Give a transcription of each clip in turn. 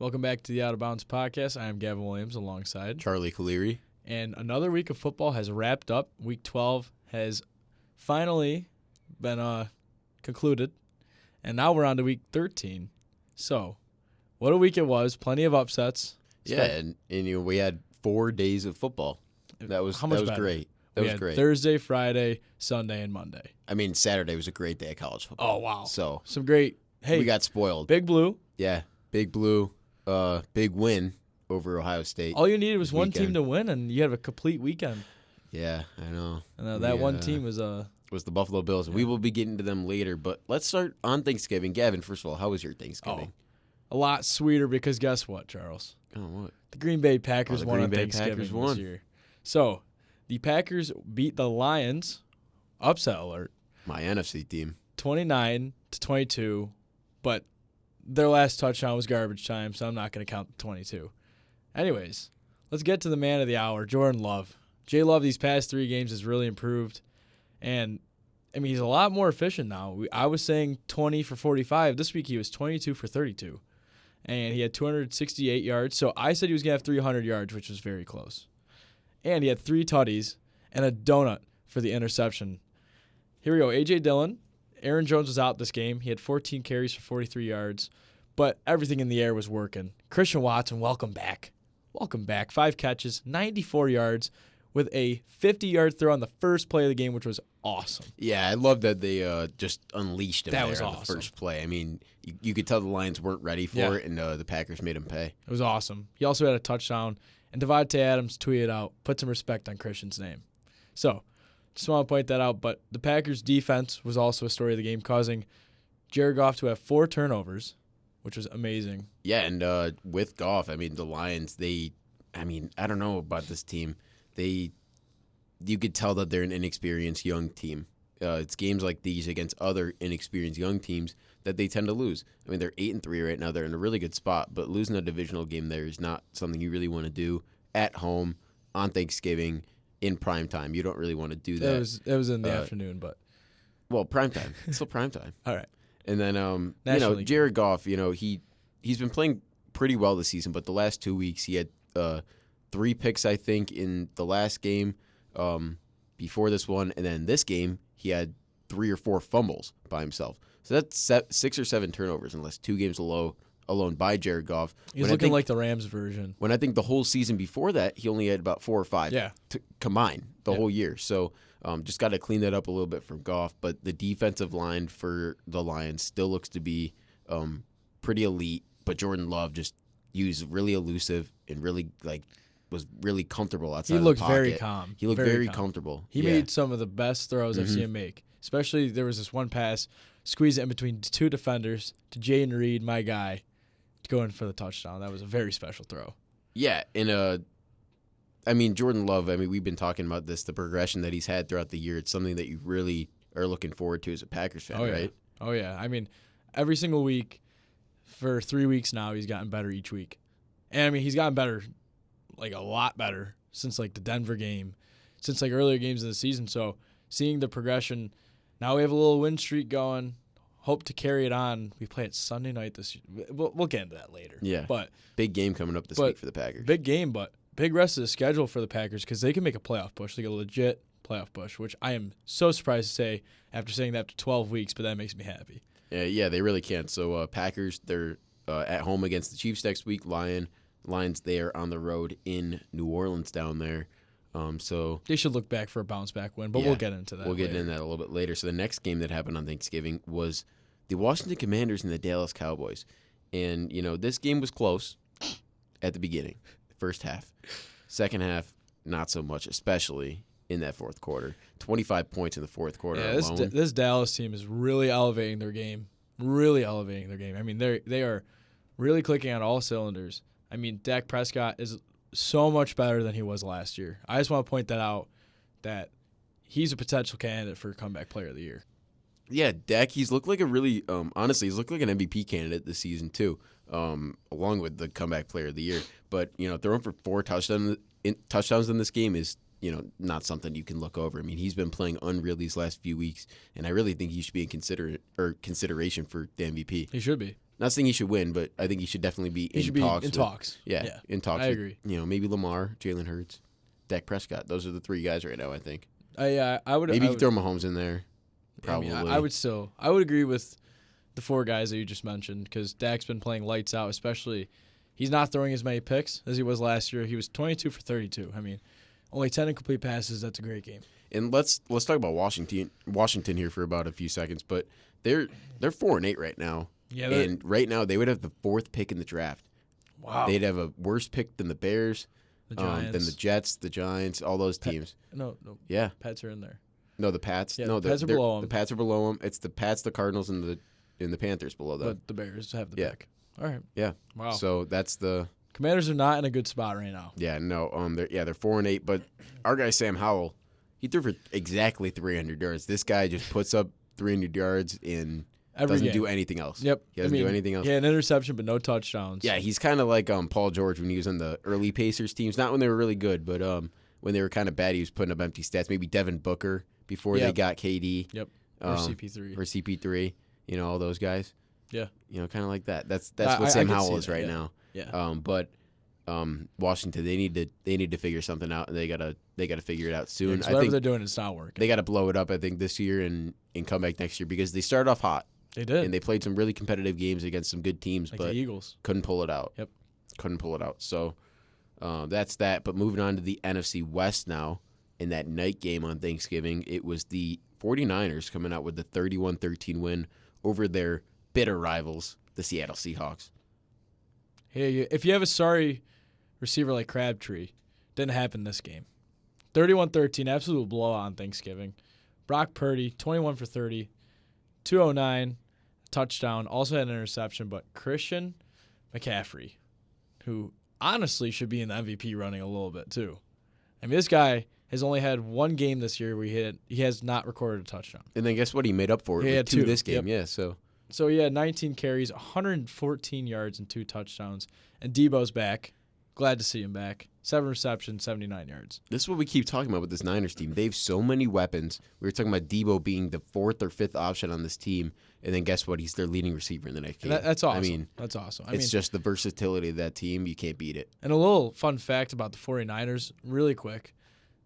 Welcome back to the Out of Bounds podcast. I am Gavin Williams alongside Charlie Caleri. And another week of football has wrapped up. Week 12 has finally been concluded. And now we're on to week 13. So, what a week it was. Plenty of upsets. Yeah, and we had 4 days of football. That was great. That was great. Thursday, Friday, Sunday, and Monday. I mean, Saturday was a great day of college football. Oh, wow. So some great. Hey, we got spoiled. Big Blue. Yeah, Big Blue. Big win over Ohio State. All you needed was one team to win, and you had a complete weekend. Yeah, I know. And that one team was the Buffalo Bills. Yeah. We will be getting to them later, but let's start on Thanksgiving. Gavin, first of all, how was your Thanksgiving? A lot sweeter because guess what, Charles? Oh, what? The Green Bay Packers won on Thanksgiving this year. So, the Packers beat the Lions, upset alert. My NFC team. 29-22, but their last touchdown was garbage time, so I'm not going to count the 22. Anyways, let's get to the man of the hour, Jordan Love. J. Love these past 3 games has really improved, and I mean he's a lot more efficient now. I was saying 20 for 45. This week he was 22 for 32, and he had 268 yards. So I said he was going to have 300 yards, which was very close. And he had 3 tutties and a donut for the interception. Here we go. A.J. Dillon. Aaron Jones was out this game. He had 14 carries for 43 yards, but everything in the air was working. Christian Watson, welcome back. Welcome back. 5 catches, 94 yards, with a 50-yard throw on the first play of the game, which was awesome. Yeah, I love that they just unleashed him on the first play. I mean, you could tell the Lions weren't ready for it, and the Packers made him pay. It was awesome. He also had a touchdown, and Devontae Adams tweeted out, put some respect on Christian's name. So, just want to point that out, but the Packers' defense was also a story of the game, causing Jared Goff to have 4 turnovers, which was amazing. Yeah, and with Goff, I mean, the Lions, I don't know about this team. You could tell that they're an inexperienced young team. It's games like these against other inexperienced young teams that they tend to lose. I mean, they're 8-3 right now. They're in a really good spot, but losing a divisional game there is not something you really want to do at home on Thanksgiving in prime time. You don't really want to do that. It was in the afternoon, but prime time. It's still prime time. All right. And then Jared Goff, he's been playing pretty well this season, but the last 2 weeks he had 3 picks, I think, in the last game before this one, and then this game he had 3 or 4 fumbles by himself. So that's 6 or 7 turnovers in the last 2 games alone by Jared Goff. He's looking like the Rams version. When I think the whole season before that, he only had about 4 or 5 to combine the whole year. So just got to clean that up a little bit from Goff. But the defensive line for the Lions still looks to be pretty elite. But Jordan Love he was really elusive and really was really comfortable outside of the pocket. He looked very calm. He looked very comfortable. He made some of the best throws I've seen him make. Especially there was this one pass, squeeze it in between 2 defenders to Jayden Reed, my guy, to go in for the touchdown. That was a very special throw. Yeah, and Jordan Love, we've been talking about this, the progression that he's had throughout the year. It's something that you really are looking forward to as a Packers fan, right? Oh, yeah. I mean, every single week for 3 weeks now, he's gotten better each week. And, he's gotten better, a lot better since, the Denver game, since, earlier games of the season. So, seeing the progression, now we have a little win streak going. Hope to carry it on. We play it Sunday night this year. We'll get into that later. Yeah. But big game coming up this week for the Packers. Big game, but big rest of the schedule for the Packers because they can make a playoff push. Like a legit playoff push, which I am so surprised to say after saying that after 12 weeks, but that makes me happy. Yeah, they really can. So Packers, they're at home against the Chiefs next week. Lions, they are on the road in New Orleans down there. So they should look back for a bounce-back win, but we'll get into that. We'll get into that a little bit later. So the next game that happened on Thanksgiving was the Washington Commanders and the Dallas Cowboys. And, this game was close at the beginning, first half. Second half, not so much, especially in that fourth quarter. 25 points in the fourth quarter alone. This Dallas team is really elevating their game. Really elevating their game. They are really clicking on all cylinders. Dak Prescott is so much better than he was last year. I just want to point that out, that he's a potential candidate for comeback player of the year. Yeah, Dak, he's looked like a really, honestly, he's looked like an MVP candidate this season too, along with the comeback player of the year. But, throwing for 4 touchdowns in this game is, not something you can look over. He's been playing unreal these last few weeks, and I really think he should be in consideration for the MVP. He should be. Not saying he should win, but I think he should definitely be He should be talks. in with- talks. Yeah, in talks. I with, agree. maybe Lamar, Jalen Hurts, Dak Prescott. Those are the three guys right now, I think. I would. Maybe I you would, could throw Mahomes in there. I Probably. mean, I would agree with the four guys that you just mentioned because Dak's been playing lights out, especially he's not throwing as many picks as he was last year. He was 22 for 32. I mean, only 10 incomplete passes. That's a great game. And let's talk about Washington here for about a few seconds. But they're 4-8 right now. Yeah, And right now they would have the 4th pick in the draft. wow. They'd have a worse pick than the Bears, The Giants. than the Jets, the Giants, all those teams. No, Yeah. Pets are in there. No, the Pats. Yeah, No, the Pats are they're- below 'em. The Pats are below them. It's the Pats, the Cardinals, and the Panthers below them. But the Bears have the Yeah. pick. All right. Yeah. Wow. So that's the Commanders are not in a good spot right now. they're 4-8. But our guy Sam Howell, he threw for exactly 300 yards. This guy just puts up 300 yards and Every doesn't game. do anything else. Yep. He doesn't do anything else. He had an interception, but no touchdowns. Yeah, he's kind of like Paul George when he was on the early Pacers teams. Not when they were really good, but when they were kind of bad, he was putting up empty stats. Maybe Devin Booker before they Yep. got KD. Yep. Or CP3. Or CP3. All those guys. Yeah. Kind of like that. That's I what Sam can Howell see is that, right yeah. now. Yeah. But Washington, they need to figure something out, and they gotta figure it out soon. Yeah, 'cause I whatever think they're doing, it's not working. they got to blow it up. I think this year and come back next year because they started off hot They did. and they played some really competitive games against some good teams, like but the Eagles. couldn't pull it out. Yep. Couldn't pull it out. So that's that. But moving on to the NFC West now, in that night game on Thanksgiving, it was the 49ers coming out with the 31-13 win over their bitter rivals, the Seattle Seahawks. Hey, if you have a sorry receiver like Crabtree, didn't happen this game. 31-13, absolute blowout on Thanksgiving. Brock Purdy, 21 for 30, 209, touchdown, also had an interception, but Christian McCaffrey, who honestly should be in the MVP running a little bit too. I mean, this guy has only had one game this year where he has not recorded a touchdown. And then guess what? He made up for it He with had two two. this game. Yep. Yeah, so So he had 19 carries, 114 yards, and 2 touchdowns. And Debo's back. Glad to see him back. 7 receptions, 79 yards. this is what we keep talking about with this Niners team. They have so many weapons. We were talking about Debo being the 4th or 5th option on this team, and then guess what? He's their leading receiver in the next game. That's awesome. I mean, that's awesome. it's just the versatility of that team. You can't beat it. And a little fun fact about the 49ers, really quick.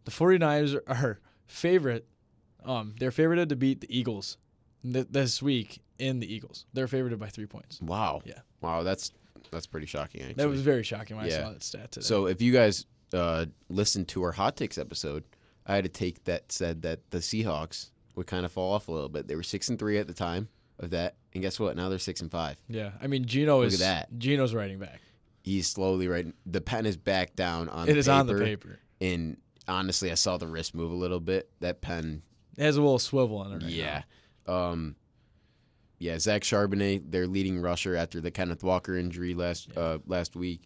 The 49ers are favorite. They're favorited to beat the Eagles this week in the Eagles. They're favorited by 3 points. Wow. Yeah. Wow, that's pretty shocking, actually. That was very shocking when I Yeah. saw that stat today. So if you guys listened to our Hot Takes episode, I had a take that said that the Seahawks would kind of fall off a little bit. They were 6-3 at the time of that, and guess what? Now they're 6-5. yeah, I mean, Geno Look is at that. Gino's writing back. He's slowly writing. The pen is back down on. It is on the paper. And honestly, I saw the wrist move a little bit. That pen. It has a little swivel on it right Yeah. now. Zach Charbonnet, their leading rusher after the Kenneth Walker injury last week.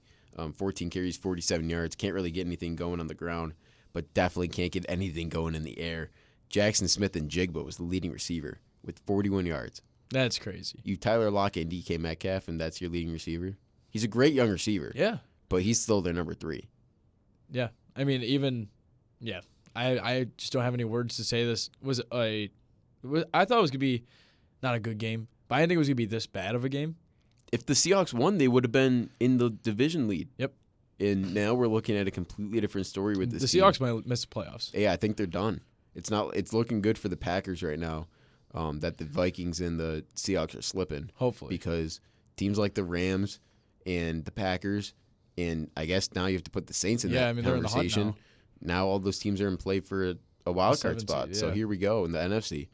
14 carries, 47 yards. Can't really get anything going on the ground, but definitely can't get anything going in the air. Jackson Smith and Jigba was the leading receiver with 41 yards. That's crazy. You Tyler Lockett and DK Metcalf, and that's your leading receiver. He's a great young receiver, Yeah. but he's still their number 3. Yeah. I mean, I just don't have any words to say this I thought it was going to be not a good game, but I didn't think it was going to be this bad of a game. If the Seahawks won, they would have been in the division lead. Yep. And now we're looking at a completely different story with this The team. Seahawks might miss the playoffs. Yeah, I think they're done. It's looking good for the Packers right now. That the Vikings and the Seahawks are slipping Hopefully. because teams like the Rams and the Packers, and I guess now you have to put the Saints in that they're in the hunt conversation. Now all those teams are in play for a wild card 7th spot. seed, So yeah. here we go in the NFC.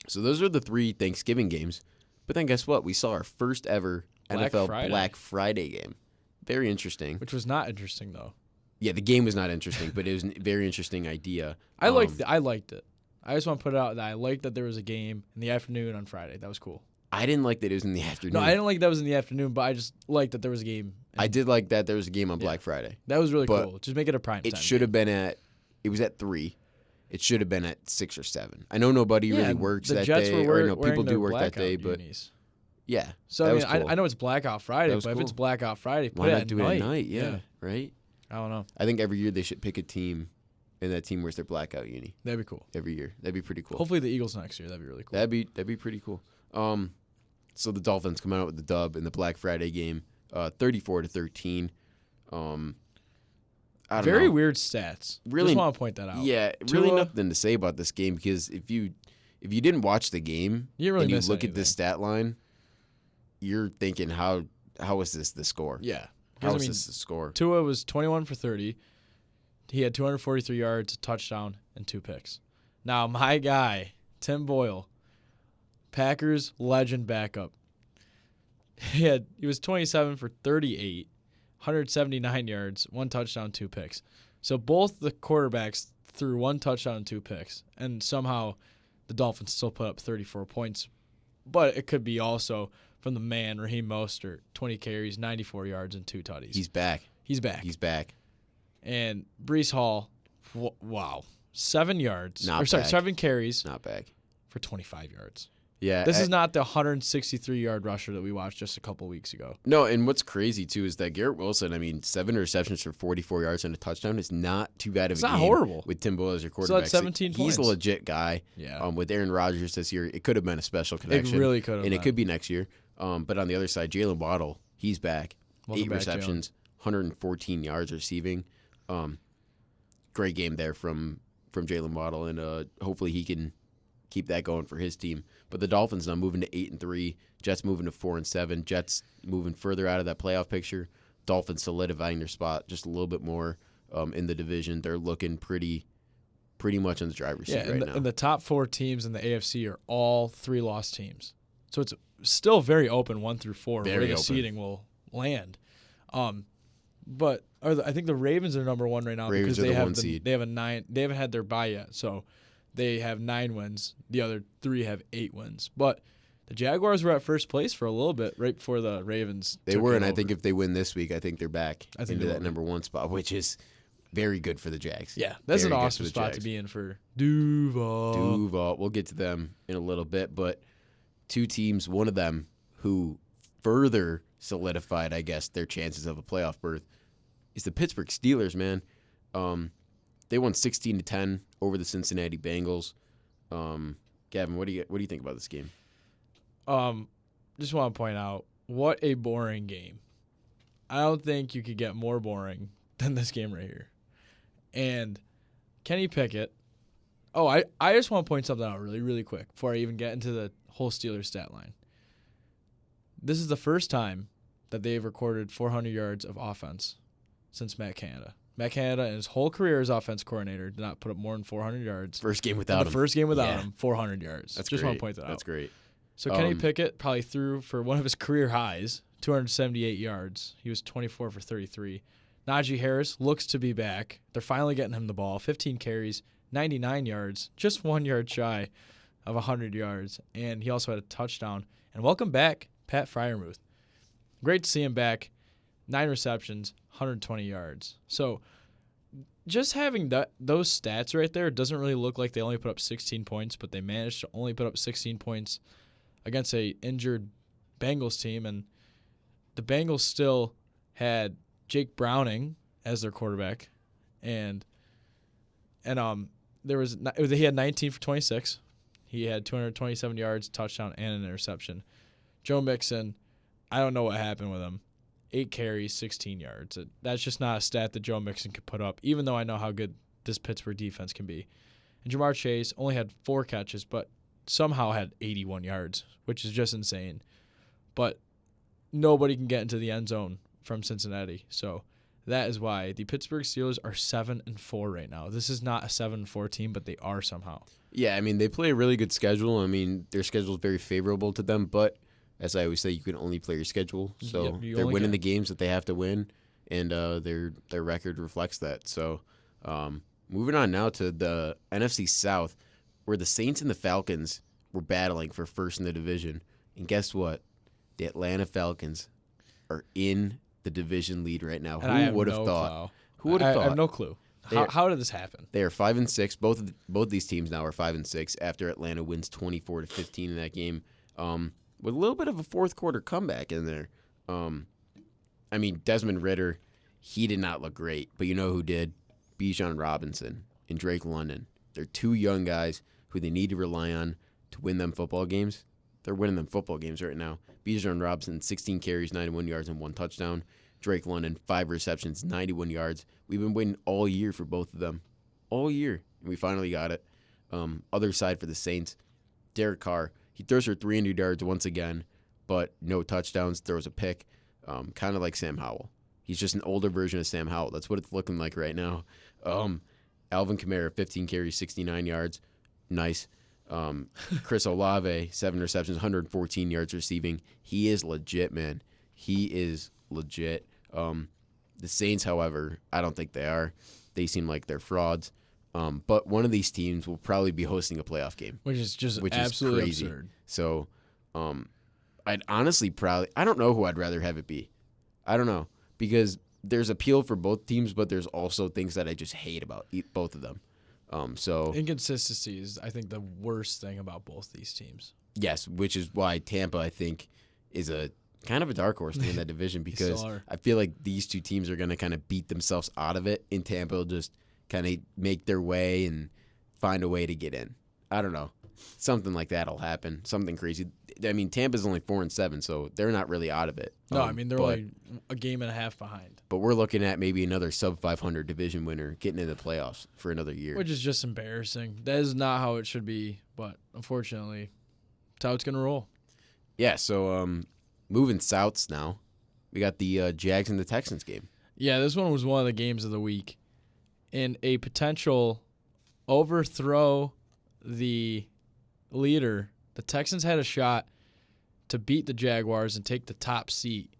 So those are the 3 Thanksgiving games. But then guess what? We saw our first ever Black NFL Friday. Black Friday game. Very interesting. Which was not interesting though. Yeah, the game was not interesting, but it was a very interesting idea. I liked it. I just want to put it out that I liked that there was a game in the afternoon on Friday. That was cool. I didn't like that it was in the afternoon. No, I didn't like that was in the afternoon, but I just liked that there was a game. I did like that there was a game on Black Friday. That was really but cool. Just make it a prime It time should game. have been it was at 3. It should have been at 6 or 7. I know nobody really works the that Jets day. Were Or no, wearing people their do work that blackout day, but unis. yeah. So that I was mean, cool. I know it's Blackout Friday, That but was if it's cool. Blackout Friday, put Why it not at do night. it at night? Yeah, right? I don't know. I think every year they should pick a team, and that team wears their blackout uni That'd be cool. every year. That'd be pretty cool. Hopefully the Eagles next year. That'd be really cool. That'd be pretty cool. So the Dolphins come out with the dub in the Black Friday game, 34-13. I don't Very know. weird stats. Really- Just want to point that out. Yeah, really Tua- nothing to say about this game because if you didn't watch the game You didn't really and you miss look at anything. this stat line, you're thinking how is this the score? Yeah. How 'Cause, is I mean, this the score? Tua was 21 for 30. He had 243 yards, a touchdown, and 2 picks. Now, my guy, Tim Boyle, Packers legend backup. He was 27 for 38, 179 yards, 1 touchdown, 2 picks. So both the quarterbacks threw 1 touchdown and 2 picks, and somehow the Dolphins still put up 34 points. But it could be also from the man, Raheem Mostert, 20 carries, 94 yards, and 2 tutties. He's back. He's back. He's back. And Brees Hall, wow, 7 yards. Not back. 7 carries Not back. for 25 yards. Yeah. This is not the 163-yard rusher that we watched just a couple weeks ago. No, and what's crazy too is that Garrett Wilson, 7 receptions for 44 yards and a touchdown is not too bad of It's a not game horrible. with Tim Boyle as your Still quarterback. had 17 He's points. a legit guy. Yeah. With Aaron Rodgers this year, it could have been a special It connection. really could have. And it could be next year. But on the other side, Jalen Waddle, he's back. Welcome 8 back, receptions, 114 yards receiving. Great game there from Jalen Waddle, and hopefully he can keep that going for his team. But the Dolphins now moving to 8-3, Jets moving to 4-7, Jets moving further out of that playoff picture. Dolphins solidifying their spot just a little bit more in the division. They're looking pretty much in the driver's seat right now. And the top 4 teams in the AFC are all 3-loss teams. So it's still very open 1 through 4 Very where the open. seeding will land. But I think the Ravens are number 1 right now Ravens because are they the have 1 seed. they have a 9. They haven't had their bye yet, so they have 9 wins. The other 3 have 8 wins. But the Jaguars were at first place for a little bit right before the Ravens. They took were, it and I over. think if they win this week, I think they're back I think into they that will be. number 1 spot, which is very good for the Jags. yeah, that's Very an good awesome for the spot to Jags. be in for Duval. Duval. We'll get to them in a little bit, but 2 teams, one of them who further solidified, I guess, their chances of a playoff berth is the Pittsburgh Steelers, man. They won 16-10 over the Cincinnati Bengals. Gavin, what do you think about this game? Just want to point out what a boring game. I don't think you could get more boring than this game right here. And Kenny Pickett. Oh, I just want to point something out really, really quick before I even get into the whole Steelers stat line. This is the first time that they've recorded 400 yards of offense since Matt Canada. Matt Canada, in his whole career as offense coordinator, did not put up more than 400 yards. First game In without the him. first game without Yeah. him, 400 yards. That's just great. want to point that out. That's great. So Kenny Um, Pickett probably threw for one of his career highs, 278 yards. He was 24 for 33. Najee Harris looks to be back. They're finally getting him the ball. 15 carries, 99 yards, just 1 yard shy of 100 yards. And he also had a touchdown. And welcome back, Pat Freiermuth. Great to see him back. 9 receptions, 120 yards. So just having those stats right there doesn't really look like they only put up 16 points, but they managed to only put up 16 points against a injured Bengals team, and the Bengals still had Jake Browning as their quarterback, and he had 19 for 26. He had 227 yards, touchdown, and an interception. Joe Mixon, I don't know what happened with him. 8 carries, 16 yards. That's just not a stat that Joe Mixon could put up, even though I know how good this Pittsburgh defense can be. And Jamar Chase only had 4 catches, but somehow had 81 yards, which is just insane. But nobody can get into the end zone from Cincinnati. So that is why the Pittsburgh Steelers are 7-4 right now. This is not a 7-4 team, but they are somehow. Yeah, they play a really good schedule. Their schedule is very favorable to them, but as I always say, you can only play your schedule. So Yep, you they're only winning can. the games that they have to win, and their record reflects that. So moving on now to the NFC South, where the Saints and the Falcons were battling for first in the division. And guess what? The Atlanta Falcons are in the division lead right now. And I Who have would have no thought? clue. Who would have I thought? have no clue. How did this happen? They are 5-6. Both these teams now are 5-6 after Atlanta wins 24-15 in that game, with a little bit of a fourth quarter comeback in there. Desmond Ridder, he did not look great, but you know who did? Bijan Robinson and Drake London. They're 2 young guys who they need to rely on to win them football games. they're winning them football games right now. Bijan Robinson, 16 carries, 91 yards, and 1 touchdown. Drake London, 5 receptions, 91 yards. We've been waiting all year for both of them. All year. And we finally got it. Other side for the Saints, Derek Carr. He throws for 300 yards once again, but no touchdowns. Throws a pick. Kind of like Sam Howell. He's just an older version of Sam Howell. That's what it's looking like right now. Alvin Kamara, 15 carries, 69 yards. Nice. Chris Olave, 7 receptions, 114 yards receiving. He is legit, man. He is legit. The Saints, however, I don't think they are. They seem like they're frauds. But one of these teams will probably be hosting a playoff game, which is absolutely crazy. absurd. So, I'd honestly I don't know who I'd rather have it be. I don't know, because there's appeal for both teams, but there's also things that I just hate about both of them. So inconsistency is, I think, the worst thing about both these teams. Yes, which is why Tampa, I think, is a kind of a dark horse to win that division, because I feel like these two teams are going to kind of beat themselves out of it, and Tampa will just kind of make their way and find a way to get in. I don't know. Something like that will happen. Something crazy. I mean, Tampa's only 4-7, so they're not really out of it. No, I mean, they're only a game and a half behind. But we're looking at maybe another sub-500 division winner getting into the playoffs for another year. Which is just embarrassing. That is not how it should be, but unfortunately, that's how it's going to roll. Yeah, so moving souths now, we got the Jags and the Texans game. Yeah, this one was one of the games of the week. In a potential overthrow the leader, the Texans had a shot to beat the Jaguars and take the top seat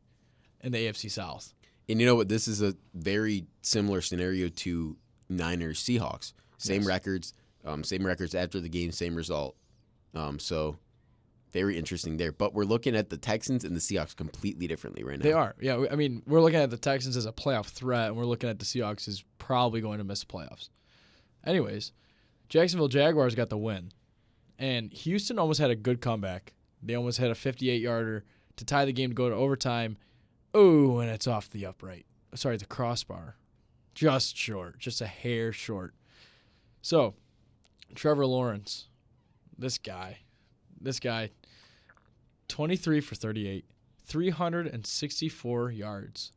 in the AFC South. And you know what? This is a very similar scenario to Niners Seahawks. Same records after the game, same result. So very interesting there. But we're looking at the Texans and the Seahawks completely differently right now. They are. Yeah, I mean, we're looking at the Texans as a playoff threat, and we're looking at the Seahawks as probably going to miss the playoffs. Anyways, Jacksonville Jaguars got the win. And Houston almost had a good comeback. They almost had a 58-yarder to tie the game to go to overtime. Oh, and it's off the upright. Sorry, the crossbar. Just short. Just a hair short. So, Trevor Lawrence, this guy, 23 for 38, 364 yards.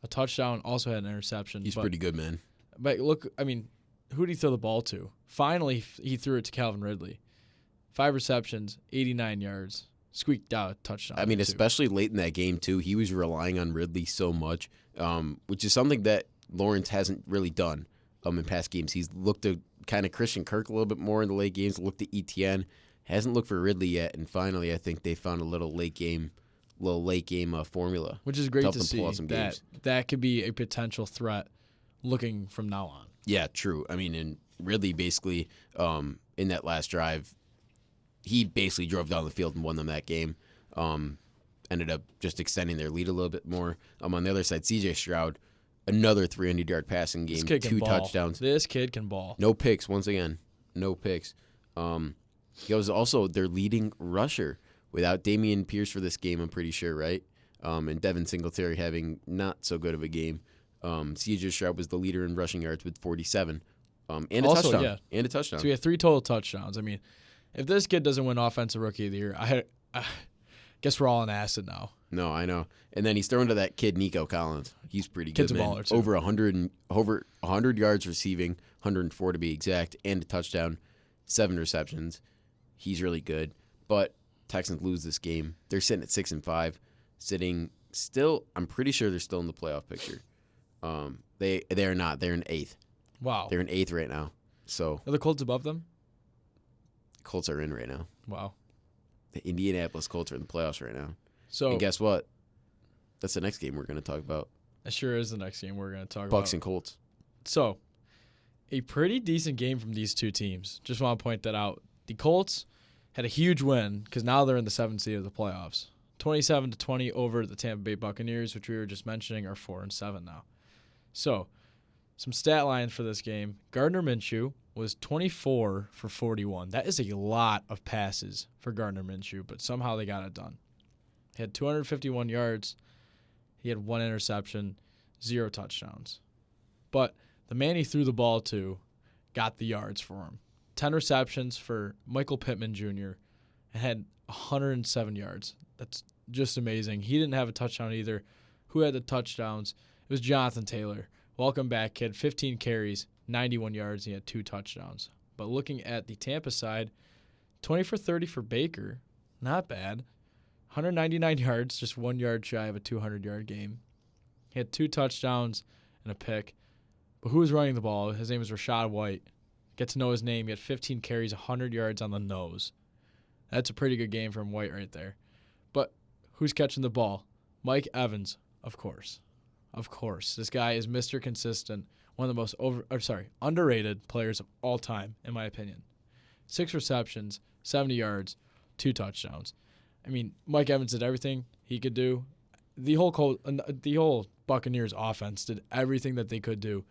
A touchdown, also had an interception. He's pretty good, man. But look, I mean, who did he throw the ball to? Finally, he threw it to Calvin Ridley. 5 receptions, 89 yards. Squeaked out a touchdown. I mean, especially late in that game, too. He was relying on Ridley so much, which is something that Lawrence hasn't really done in past games. He's looked at kind of Christian Kirk a little bit more in the late games, looked at ETN. Hasn't looked for Ridley yet, and finally I think they found a little late game formula. Which is great to see that could be a potential threat looking from now on. Yeah, true. I mean, and Ridley basically in that last drive, he basically drove down the field and won them that game. Ended up just extending their lead a little bit more. On the other side, C.J. Stroud, another 300-yard passing game, 2 touchdowns. This kid can ball. No picks, once again. No picks. He was also their leading rusher without Dameon Pierce for this game, I'm pretty sure, right? And Devin Singletary having not so good of a game. C.J. Stroud was the leader in rushing yards with 47. And a touchdown. Yeah. And a touchdown. So we had 3 total touchdowns. I mean, if this kid doesn't win Offensive Rookie of the Year, I guess we're all on acid now. No, I know. And then he's thrown to that kid, Nico Collins. He's pretty good, Kid's man. A baller too. Over 100 yards receiving, 104 to be exact, and a touchdown, 7 receptions. He's really good. But Texans lose this game. They're sitting at 6-5, sitting still. I'm pretty sure they're still in the playoff picture. They are not. They're in 8th. Wow. They're in 8th right now. So are the Colts above them? Colts are in right now. Wow. The Indianapolis Colts are in the playoffs right now. So and guess what? That's the next game we're going to talk about. That sure is the next game we're going to talk about. Bucks and Colts. So, a pretty decent game from these two teams. Just want to point that out. The Colts had a huge win because now they're in the 7th seed of the playoffs. 27-20 over the Tampa Bay Buccaneers, which we were just mentioning, are 4-7 now. So, some stat lines for this game. Gardner Minshew was 24 for 41. That is a lot of passes for Gardner Minshew, but somehow they got it done. He had 251 yards. He had 1 interception, 0 touchdowns. But the man he threw the ball to got the yards for him. 10 receptions for Michael Pittman Jr. and had 107 yards. That's just amazing. He didn't have a touchdown either. Who had the touchdowns? It was Jonathan Taylor. Welcome back, kid. 15 carries, 91 yards. He had 2 touchdowns. But looking at the Tampa side, 20 for 30 for Baker. Not bad. 199 yards, just 1 yard shy of a 200-yard game. He had 2 touchdowns and a pick. But who was running the ball? His name was Rachaad White. Get to know his name. He had 15 carries, 100 yards on the nose. That's a pretty good game from White right there. But who's catching the ball? Mike Evans, of course. Of course. This guy is Mr. Consistent, one of the most underrated players of all time, in my opinion. 6 receptions, 70 yards, 2 touchdowns. I mean, Mike Evans did everything he could do. The whole Buccaneers offense did everything that they could do,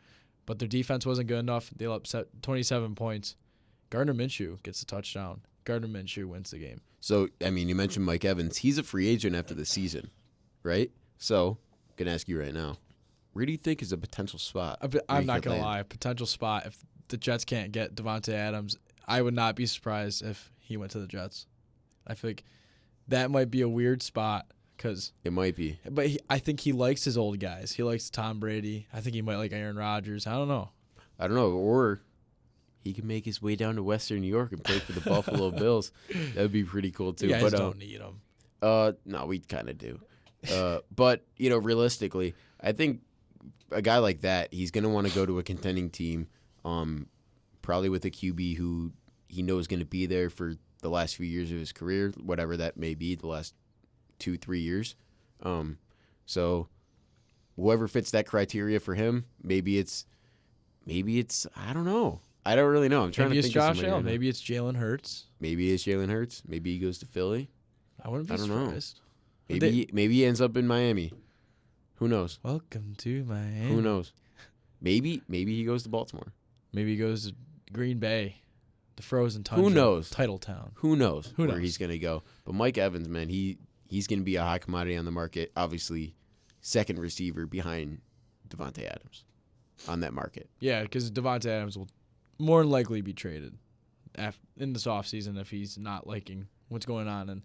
but their defense wasn't good enough. They let up 27 points. Gardner Minshew gets a touchdown. Gardner Minshew wins the game. So, I mean, you mentioned Mike Evans. He's a free agent after the season, right? So, I'm going to ask you right now, where do you think is a potential spot? I'm not going to lie. Potential spot, if the Jets can't get Devontae Adams, I would not be surprised if he went to the Jets. I feel like that might be a weird spot. It might be. But I think he likes his old guys. He likes Tom Brady. I think he might like Aaron Rodgers. I don't know. Or he can make his way down to Western New York and play for the Buffalo Bills. That would be pretty cool, too. You guys don't need him. No, we kind of do. But, realistically, I think a guy like that, he's going to want to go to a contending team, probably with a QB who he knows is going to be there for the last few years of his career, whatever that may be, the last 2-3 years. So whoever fits that criteria for him, maybe it's I don't know. I don't really know. I'm trying to think of somebody. Allen. Maybe it's Jalen Hurts. Maybe it's Jalen Hurts. Maybe he goes to Philly. I wouldn't be surprised. Maybe he ends up in Miami. Who knows? Welcome to Miami. Who knows? Maybe he goes to Baltimore. Maybe he goes to Green Bay, the frozen tundra. Who knows? Title town. Who knows where he's going to go? But Mike Evans, man, he's going to be a high commodity on the market. Obviously, second receiver behind Devontae Adams on that market. Yeah, because Devontae Adams will more than likely be traded in this offseason if he's not liking what's going on. And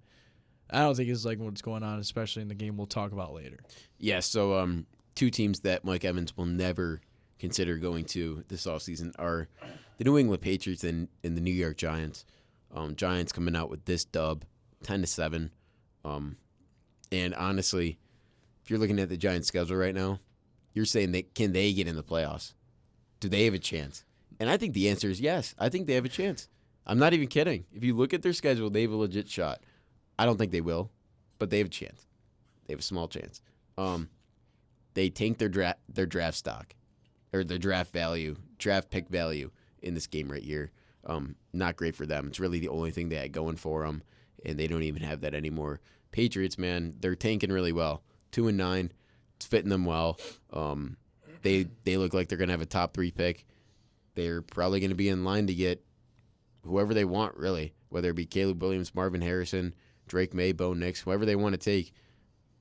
I don't think he's liking what's going on, especially in the game we'll talk about later. Yeah, so 2 teams that Mike Evans will never consider going to this offseason are the New England Patriots and the New York Giants. Giants coming out with this dub, 10-7. And honestly, if you're looking at the Giants' schedule right now, you're saying can they get in the playoffs? Do they have a chance? And I think the answer is yes. I think they have a chance. I'm not even kidding. If you look at their schedule, they have a legit shot. I don't think they will, but they have a chance. They have a small chance. They tanked their draft stock or their draft pick value in this game right here. Not great for them. It's really the only thing they had going for them, and they don't even have that anymore. Patriots, man, they're tanking really well. 2-9, it's fitting them well. They look like they're gonna have a top 3 pick. They're probably gonna be in line to get whoever they want, really, whether it be Caleb Williams, Marvin Harrison, Drake May, Bo Nix, whoever they want to take.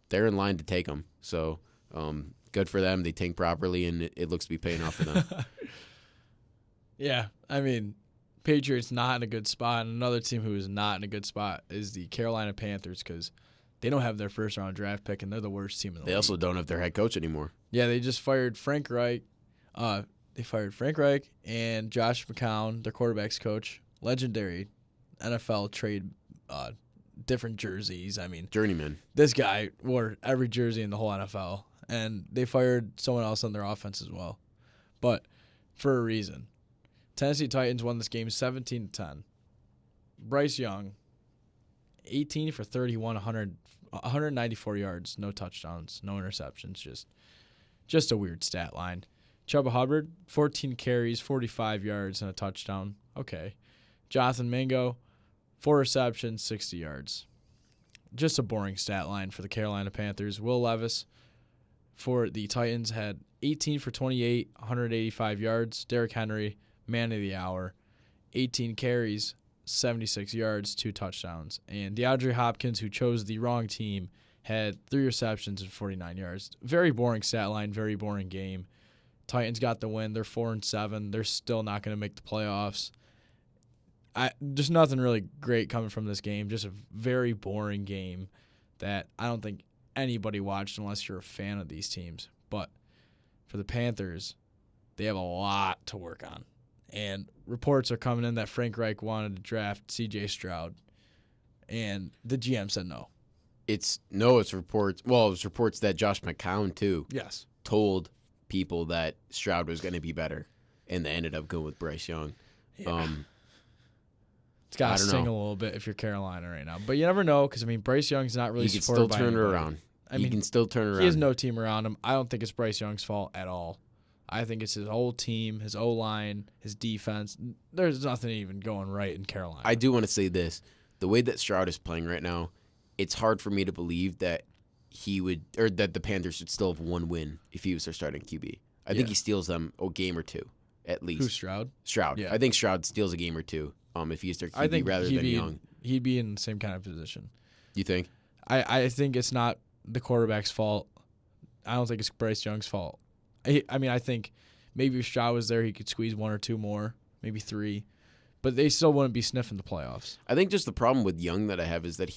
They're in line to take them. So good for them. They tank properly, and it looks to be paying off for them. Yeah, I mean, Patriots not in a good spot. And another team who is not in a good spot is the Carolina Panthers because they don't have their first-round draft pick, and they're the worst team in the league. They also don't have their head coach anymore. Yeah, they just fired Frank Reich. They fired Frank Reich and Josh McCown, their quarterback's coach. Legendary NFL trade different jerseys. I mean, journeyman. This guy wore every jersey in the whole NFL, and they fired someone else on their offense as well. But for a reason. Tennessee Titans won this game 17-10. Bryce Young, 18 for 31, 194 yards, no touchdowns, no interceptions, just a weird stat line. Chuba Hubbard, 14 carries, 45 yards, and a touchdown. Okay. Jonathan Mingo, 4 receptions, 60 yards. Just a boring stat line for the Carolina Panthers. Will Levis for the Titans had 18 for 28, 185 yards. Derrick Henry, man of the hour, 18 carries, 76 yards, 2 touchdowns. And DeAndre Hopkins, who chose the wrong team, had 3 receptions and 49 yards. Very boring stat line, very boring game. Titans got the win. They're 4-7. They're still not going to make the playoffs. Just nothing really great coming from this game. Just a very boring game that I don't think anybody watched unless you're a fan of these teams. But for the Panthers, they have a lot to work on. And reports are coming in that Frank Reich wanted to draft C.J. Stroud, and the GM said no. It's reports. Well, it was reports that Josh McCown too Yes. told people that Stroud was going to be better, and they ended up going with Bryce Young. Yeah. It's got to sting a little bit if you're Carolina right now. But you never know because, Bryce Young's not really supported by anybody. He can still turn it around. He can still turn it around. He has no team around him. I don't think it's Bryce Young's fault at all. I think it's his whole team, his O-line, his defense. There's nothing even going right in Carolina. I do want to say this. The way that Stroud is playing right now, it's hard for me to believe that that the Panthers would still have one win if he was their starting QB. I think he steals them a game or two, at least. Who's Stroud? Stroud. Yeah. I think Stroud steals a game or two if he's their QB rather than Young. He'd be in the same kind of position. You think? I think it's not the quarterback's fault. I don't think it's Bryce Young's fault. I think maybe if Stroud was there, he could squeeze one or two more, maybe three. But they still wouldn't be sniffing the playoffs. I think just the problem with Young that I have is that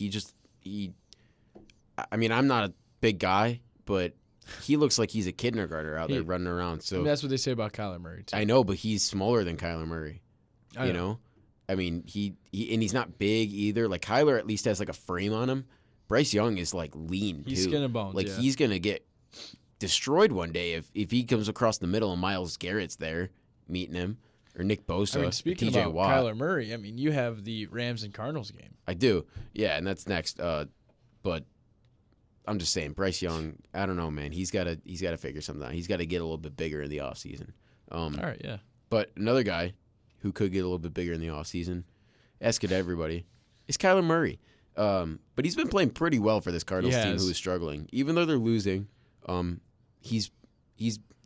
I'm not a big guy, but he looks like he's a kindergartner out there running around. So that's what they say about Kyler Murray, too. I know, but he's smaller than Kyler Murray. You know? He's not big either. Like, Kyler at least has, like, a frame on him. Bryce Young is, like, lean, too. He's skin and bones, Like, he's going to get destroyed one day if he comes across the middle and Myles Garrett's there meeting him, or Nick Bosa, speaking TJ about Watt. Kyler Murray, you have the Rams and Cardinals game. I do. Yeah, and that's next. But I'm just saying, Bryce Young, I don't know, man. He's got to figure something out. He's got to get a little bit bigger in the offseason. All right, yeah. But another guy who could get a little bit bigger in the offseason, ask it to everybody, is Kyler Murray. But he's been playing pretty well for this Cardinals team who is struggling. Even though they're losing, he's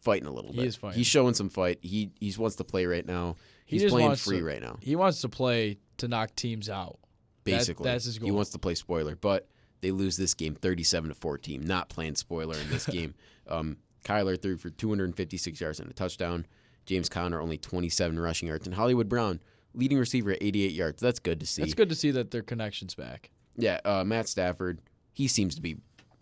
fighting a little bit. He is fighting. He's showing some fight. He wants to play right now. He's playing free right now. He wants to play to knock teams out. Basically. That's his goal. He wants to play spoiler. But they lose this game 37-14. Not playing spoiler in this game. Kyler threw for 256 yards and a touchdown. James Conner only 27 rushing yards. And Hollywood Brown, leading receiver at 88 yards. That's good to see. It's good to see that their connection's back. Yeah, Matt Stafford, he seems to be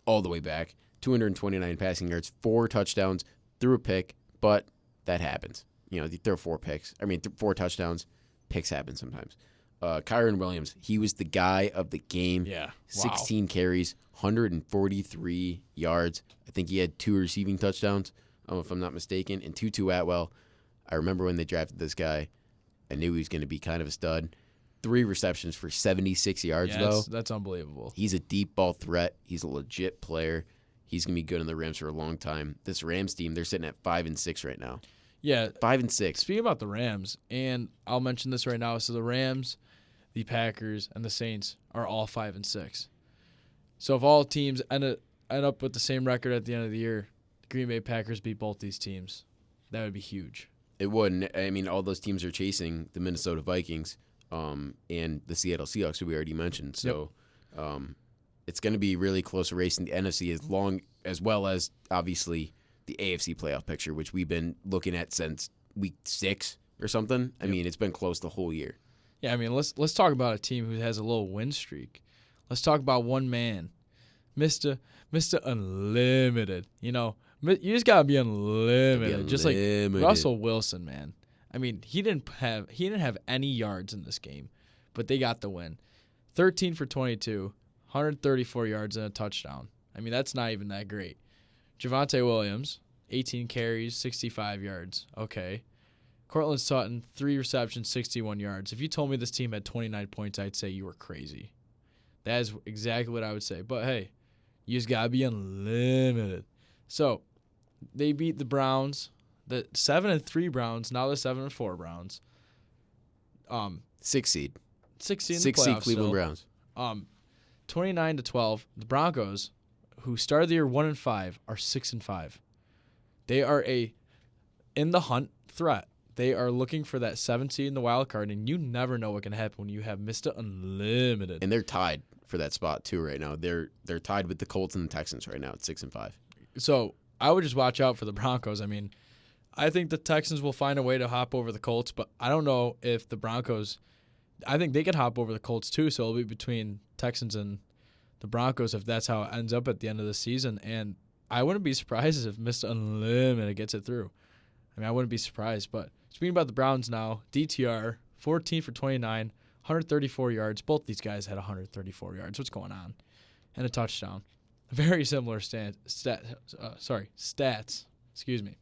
all the way back. 229 passing yards, 4 touchdowns, threw a pick, but that happens. You throw 4 picks. 4 touchdowns. Picks happen sometimes. Kyron Williams, he was the guy of the game. Yeah. Wow. 16 carries, 143 yards. I think he had 2 receiving touchdowns, if I'm not mistaken. And Tutu Atwell, I remember when they drafted this guy, I knew he was going to be kind of a stud. 3 receptions for 76 yards, though. That's unbelievable. He's a deep ball threat. He's a legit player. He's going to be good in the Rams for a long time. This Rams team, they're sitting at 5-6 right now. Yeah. 5-6. Speaking about the Rams, and I'll mention this right now. So the Rams, the Packers, and the Saints are all 5-6. So if all teams end up with the same record at the end of the year, the Green Bay Packers beat both these teams. That would be huge. It would. All those teams are chasing the Minnesota Vikings and the Seattle Seahawks, who we already mentioned. So it's going to be really close race in the NFC as well as, obviously, the AFC playoff picture, which we've been looking at since week 6 or something. It's been close the whole year. Yeah, let's talk about a team who has a little win streak. Let's talk about one man, Mr. Unlimited. You just gotta be unlimited. Just like Russell Wilson, man. He didn't have any yards in this game, but they got the win. 13 for 22, 134 yards and a touchdown. That's not even that great. Javonte Williams, 18 carries, 65 yards. Okay. Cortland Sutton, 3 receptions, 61 yards. If you told me this team had 29 points, I'd say you were crazy. That is exactly what I would say. But, hey, you just got to be unlimited. So, they beat the Browns, the 7-3 Browns, now the 7-4 Browns. 6 seed. 6 seed in the 6 seed playoffs Cleveland still. Browns. 29-12. The Broncos, who started the year 1-5, are 6-5. They are in the hunt threat. They are looking for that 7th seed in the wild card, and you never know what can happen when you have Mr. Unlimited. And they're tied for that spot too right now. They're tied with the Colts and the Texans right now at 6-5. So I would just watch out for the Broncos. I think the Texans will find a way to hop over the Colts, but I don't know if the Broncos I think they could hop over the Colts too, so it'll be between Texans and the Broncos if that's how it ends up at the end of the season. And I wouldn't be surprised if Mr. Unlimited gets it through. I mean, I wouldn't be surprised. But speaking about the Browns now, DTR, 14 for 29, 134 yards. Both these guys had 134 yards. What's going on? And a touchdown. Very similar stats. Excuse me.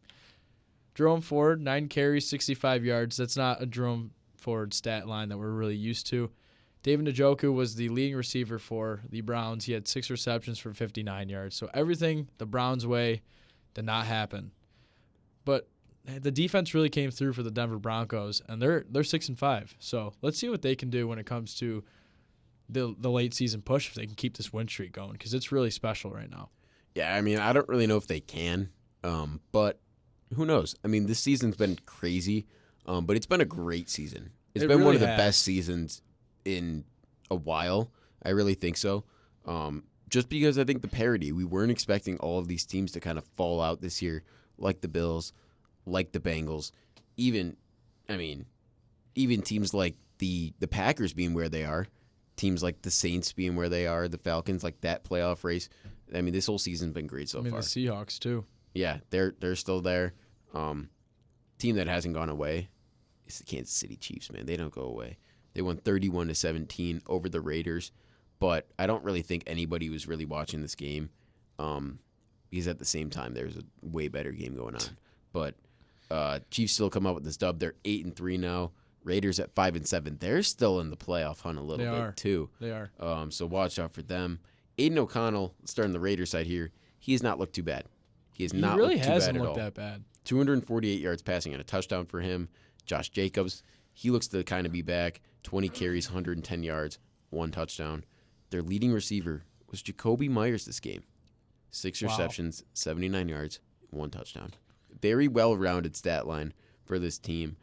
Jerome Ford, 9 carries, 65 yards. That's not a Jerome Ford stat line that we're really used to. David Njoku was the leading receiver for the Browns. He had 6 receptions for 59 yards. So everything the Browns' way did not happen. But the defense really came through for the Denver Broncos, and they're 6-5. So let's see what they can do when it comes to the late season push if they can keep this win streak going, because it's really special right now. Yeah, I mean, I don't really know if they can, but who knows? I mean, this season's been crazy, but it's been a great season. It's been really one of the has. best seasons in a while. I really think so. Just because I think the parity, we weren't expecting all of these teams to kind of fall out this year, like the Bills, like the Bengals, even teams like the Packers being where they are, teams like the Saints being where they are, the Falcons, like that playoff race. I mean, this whole season's been great so far. The Seahawks too. Yeah, they're still there. Team that hasn't gone away is the Kansas City Chiefs, man. They don't go away. They won 31-17 over the Raiders, but I don't really think anybody was really watching this game because at the same time there's a way better game going on. But Chiefs still come up with this dub. They're 8-3 now. Raiders at 5-7. They're still in the playoff hunt a little bit too. They are. So watch out for them. Aiden O'Connell, starting the Raiders side here, he has not looked too bad. He has not really looked too bad hasn't at looked all. that bad. 248 yards passing and a touchdown for him. Josh Jacobs, he looks to kind of be back. 20 carries, 110 yards, 1 touchdown. Their leading receiver was Jacoby Myers this game. 6 receptions, 79 yards, 1 touchdown. Very well-rounded stat line for this team,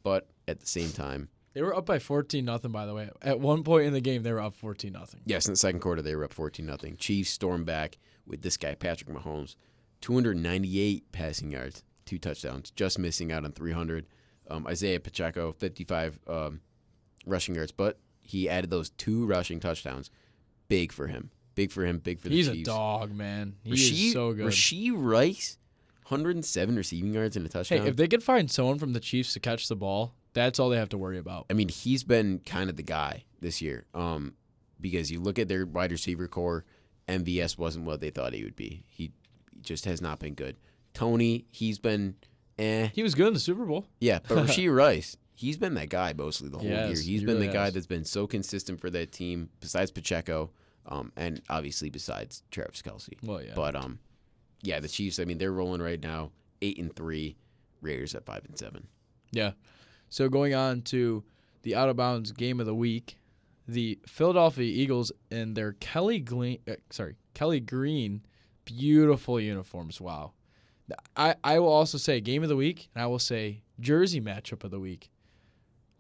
but at the same time, They were up by 14-0, by the way. At one point in the game, they were up 14-0. yes, in the second quarter, they were up 14-0. Chiefs stormed back with this guy, Patrick Mahomes. 298 passing yards, 2 touchdowns, just missing out on 300. Isaiah Pacheco, 55 rushing yards, but he added those 2 rushing touchdowns. Big for him. Big for the Chiefs. He's a dog, man. He is so good. Rashee Rice, 107 receiving yards and a touchdown. Hey, if they could find someone from the Chiefs to catch the ball, that's all they have to worry about. I mean, he's been kind of the guy this year because you look at their wide receiver core, MVS wasn't what they thought he would be. He just has not been good. Tony, he's been He was good in the Super Bowl. Yeah, but Rashee Rice, he's been that guy mostly the whole year. Yes, He's he been really the guy has. that's been so consistent for that team, besides Pacheco, and obviously besides Travis Kelce. Well, yeah. But yeah, the Chiefs. I mean, they're rolling right now, 8-3. Raiders at 5-7. Yeah. So going on to the out of bounds game of the week, the Philadelphia Eagles in their Kelly Green, beautiful uniforms. Wow. I will also say game of the week, and I will say jersey matchup of the week.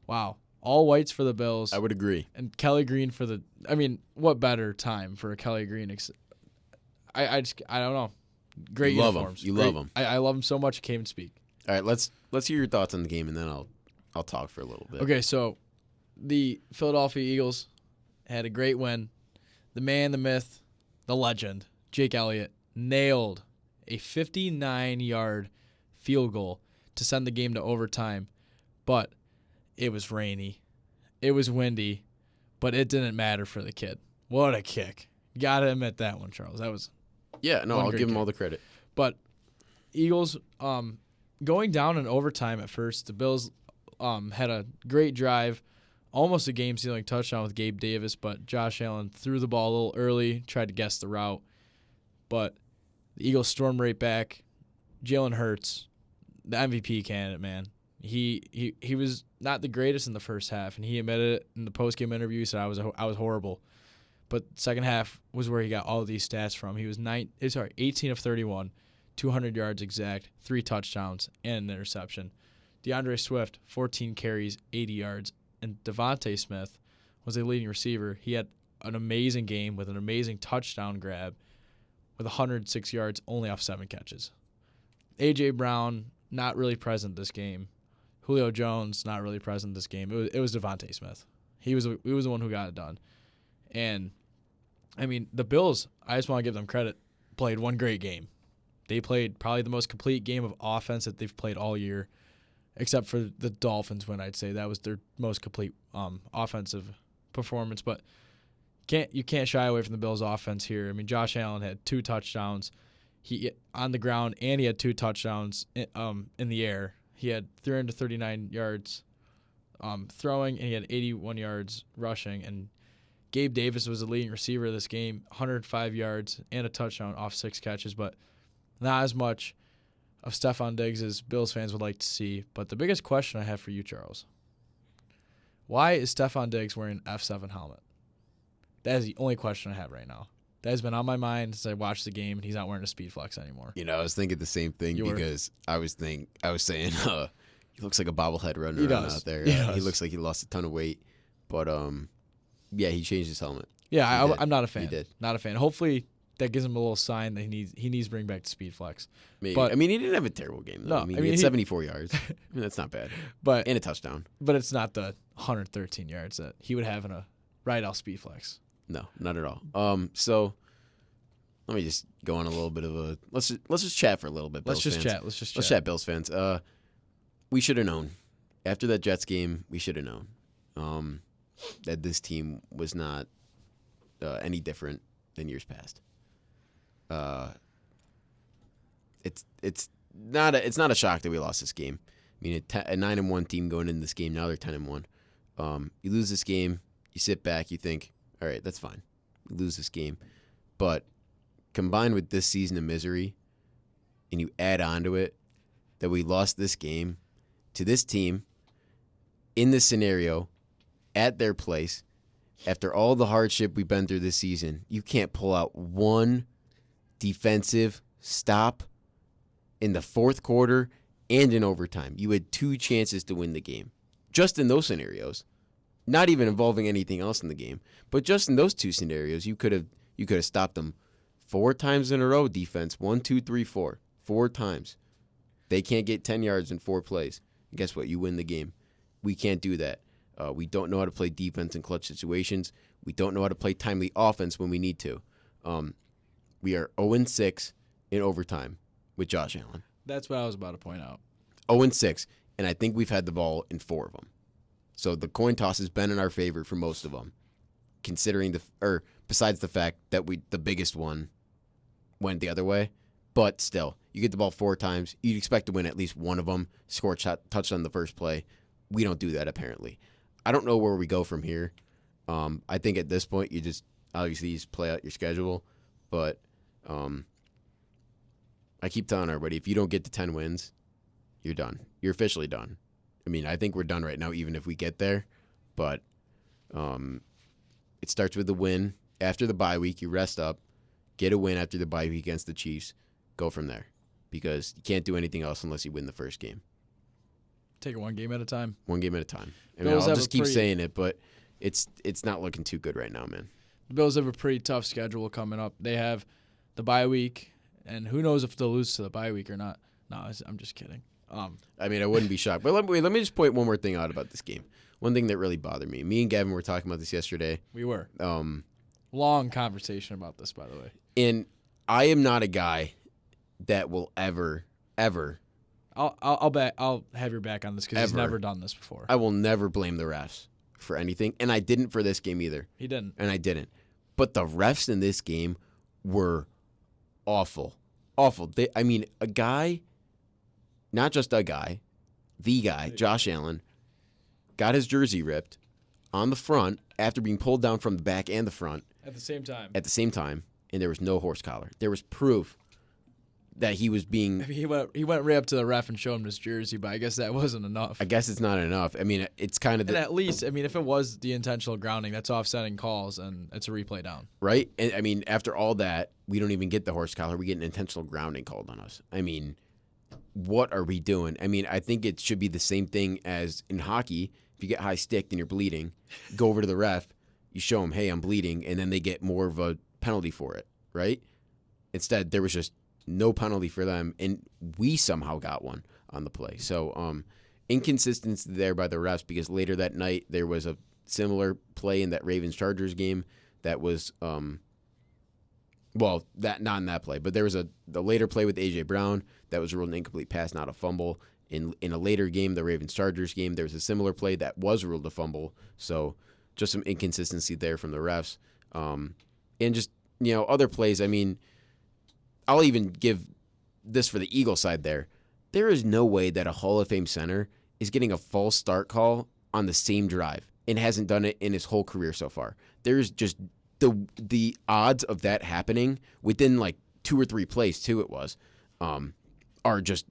Wow. All whites for the Bills. I would agree. And Kelly Green for the. I mean, what better time for a Kelly Green? I don't know. Great You love uniforms. him. You love him. I love him so much. I can't even speak. All right, let's hear your thoughts on the game, and then I'll talk for a little bit. Okay, so the Philadelphia Eagles had a great win. The man, the myth, the legend, Jake Elliott, nailed a 59-yard field goal to send the game to overtime. But it was rainy. It was windy. But it didn't matter for the kid. What a kick. You got to admit that one, Charles. That was Yeah, no, One I'll great give him kick. all the credit. But Eagles going down in overtime at first. The Bills had a great drive, almost a game-sealing touchdown with Gabe Davis, but Josh Allen threw the ball a little early, tried to guess the route. But the Eagles stormed right back. Jalen Hurts, the MVP candidate, man. He was not the greatest in the first half, and he admitted it in the post-game interview. He said, I was horrible. But second half was where he got all of these stats from. He was 18 of 31, 200 yards exact, 3 touchdowns, and an interception. DeAndre Swift, 14 carries, 80 yards. And Devontae Smith was a leading receiver. He had an amazing game with an amazing touchdown grab with 106 yards, only off 7 catches. A.J. Brown, not really present this game. Julio Jones, not really present this game. It was Devontae Smith. He was the one who got it done. And, I mean, the Bills, I just want to give them credit, played one great game. They played probably the most complete game of offense that they've played all year, except for the Dolphins win, I'd say. That was their most complete offensive performance. But you can't shy away from the Bills' offense here. I mean, Josh Allen had 2 touchdowns on the ground, and he had 2 touchdowns in the air. He had 339 yards throwing, and he had 81 yards rushing. And Gabe Davis was the leading receiver of this game, 105 yards and a touchdown off 6 catches, but not as much of Stephon Diggs as Bills fans would like to see. But the biggest question I have for you, Charles, why is Stephon Diggs wearing an F7 helmet? That is the only question I have right now. That has been on my mind since I watched the game, and he's not wearing a Speed Flex anymore. You know, I was thinking the same thing because I was saying, he looks like a bobblehead running around out there. He looks like he lost a ton of weight, but yeah, he changed his helmet. Yeah, I'm not a fan. He did. Not a fan. Hopefully, that gives him a little sign that he needs to bring back the Speed Flex. Maybe. But, I mean, he didn't have a terrible game, though. No, he had 74 yards. I mean, that's not bad. But and a touchdown. But it's not the 113 yards that he would have in a Rydell Speed Flex. No, not at all. So let me just go on a little bit of a let's just chat for a little bit. Let's Bills just fans. chat. Let's chat, Bills fans. We should have known after that Jets game. We should have known that this team was not any different than years past. It's not a shock that we lost this game. I mean, a 9-1 team going into this game, now they're 10-1. You lose this game, you sit back, you think, all right, that's fine. You lose this game, but combined with this season of misery, and you add on to it that we lost this game to this team in this scenario at their place after all the hardship we've been through this season. You can't pull out one defensive stop in the fourth quarter and in overtime. You had 2 chances to win the game just in those scenarios, not even involving anything else in the game, but just in those 2 scenarios. You could have stopped them 4 times in a row. Defense 1, 2, 3, 4, 4 times. They can't get 10 yards in 4 plays. And guess what? You win the game. We can't do that. We don't know how to play defense in clutch situations. We don't know how to play timely offense when we need to. We are 0-6 in overtime with Josh Allen. That's what I was about to point out. 0-6, and I think we've had the ball in 4 of them. So the coin toss has been in our favor for most of them, besides the fact that the biggest one went the other way. But still, you get the ball 4 times. You'd expect to win at least one of them, score a touchdown the first play. We don't do that, apparently. I don't know where we go from here. I think at this point, you just play out your schedule. But I keep telling everybody, if you don't get to 10 wins, you're done. You're officially done. I mean, I think we're done right now, even if we get there. But it starts with the win. After the bye week, you rest up, get a win after the bye week against the Chiefs, go from there. Because you can't do anything else unless you win the first game. Take it one game at a time. One game at a time. I mean, I'll just keep saying it, but it's not looking too good right now, man. The Bills have a pretty tough schedule coming up. They have the bye week, and who knows if they'll lose to the bye week or not. No, I'm just kidding. I mean, I wouldn't be shocked. But let me just point one more thing out about this game. One thing that really bothered me. Me and Gavin were talking about this yesterday. We were. Long conversation about this, by the way. And I am not a guy that will ever. I'll have your back on this because he's never done this before. I will never blame the refs for anything, and I didn't for this game either. He didn't. And I didn't. But the refs in this game were awful. Awful. A guy, not just a guy, the guy, Josh Allen, got his jersey ripped on the front after being pulled down from the back and the front. At the same time. And there was no horse collar. There was proof that he was being... He went right up to the ref and showed him his jersey, but I guess that wasn't enough. I guess it's not enough. I mean, it's kind of... And at least, if it was the intentional grounding, that's offsetting calls, and it's a replay down. Right? And I mean, after all that, we don't even get the horse collar. We get an intentional grounding called on us. I mean, what are we doing? I mean, I think it should be the same thing as in hockey. If you get high sticked and you're bleeding, go over to the ref, you show them, hey, I'm bleeding, and then they get more of a penalty for it, right? Instead, there was just no penalty for them, and we somehow got one on the play. So inconsistency there by the refs, because later that night there was similar play in that Ravens-Chargers game that was well, that not in that play, but there was the later play with A.J. Brown that was ruled an incomplete pass, not a fumble. In a later game, the Ravens-Chargers game, there was a similar play that was ruled a fumble. So just some inconsistency there from the refs. And just, other plays. I mean, I'll even give this for the Eagle side there. There is no way that a Hall of Fame center is getting a false start call on the same drive and hasn't done it in his whole career so far. There's just the odds of that happening within like 2 or 3 plays too. It was are just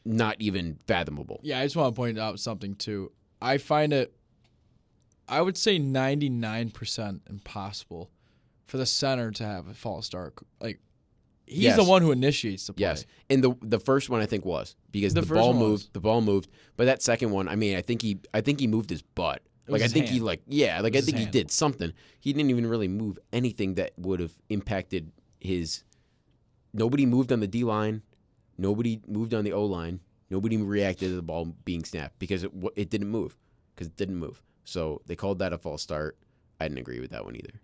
not even fathomable. Yeah, I just want to point out something too. I find it, I would say 99% impossible for the center to have a false start. Like, he's the one who initiates the play. Yes, and the first one I think was because the ball moved, but that second one, I mean, I think he moved his butt. Like I think hand. I think he did something. He didn't even really move anything that would have impacted his. Nobody moved on the D line. Nobody moved on the O line. Nobody reacted to the ball being snapped because it didn't move. So they called that a false start. I didn't agree with that one either.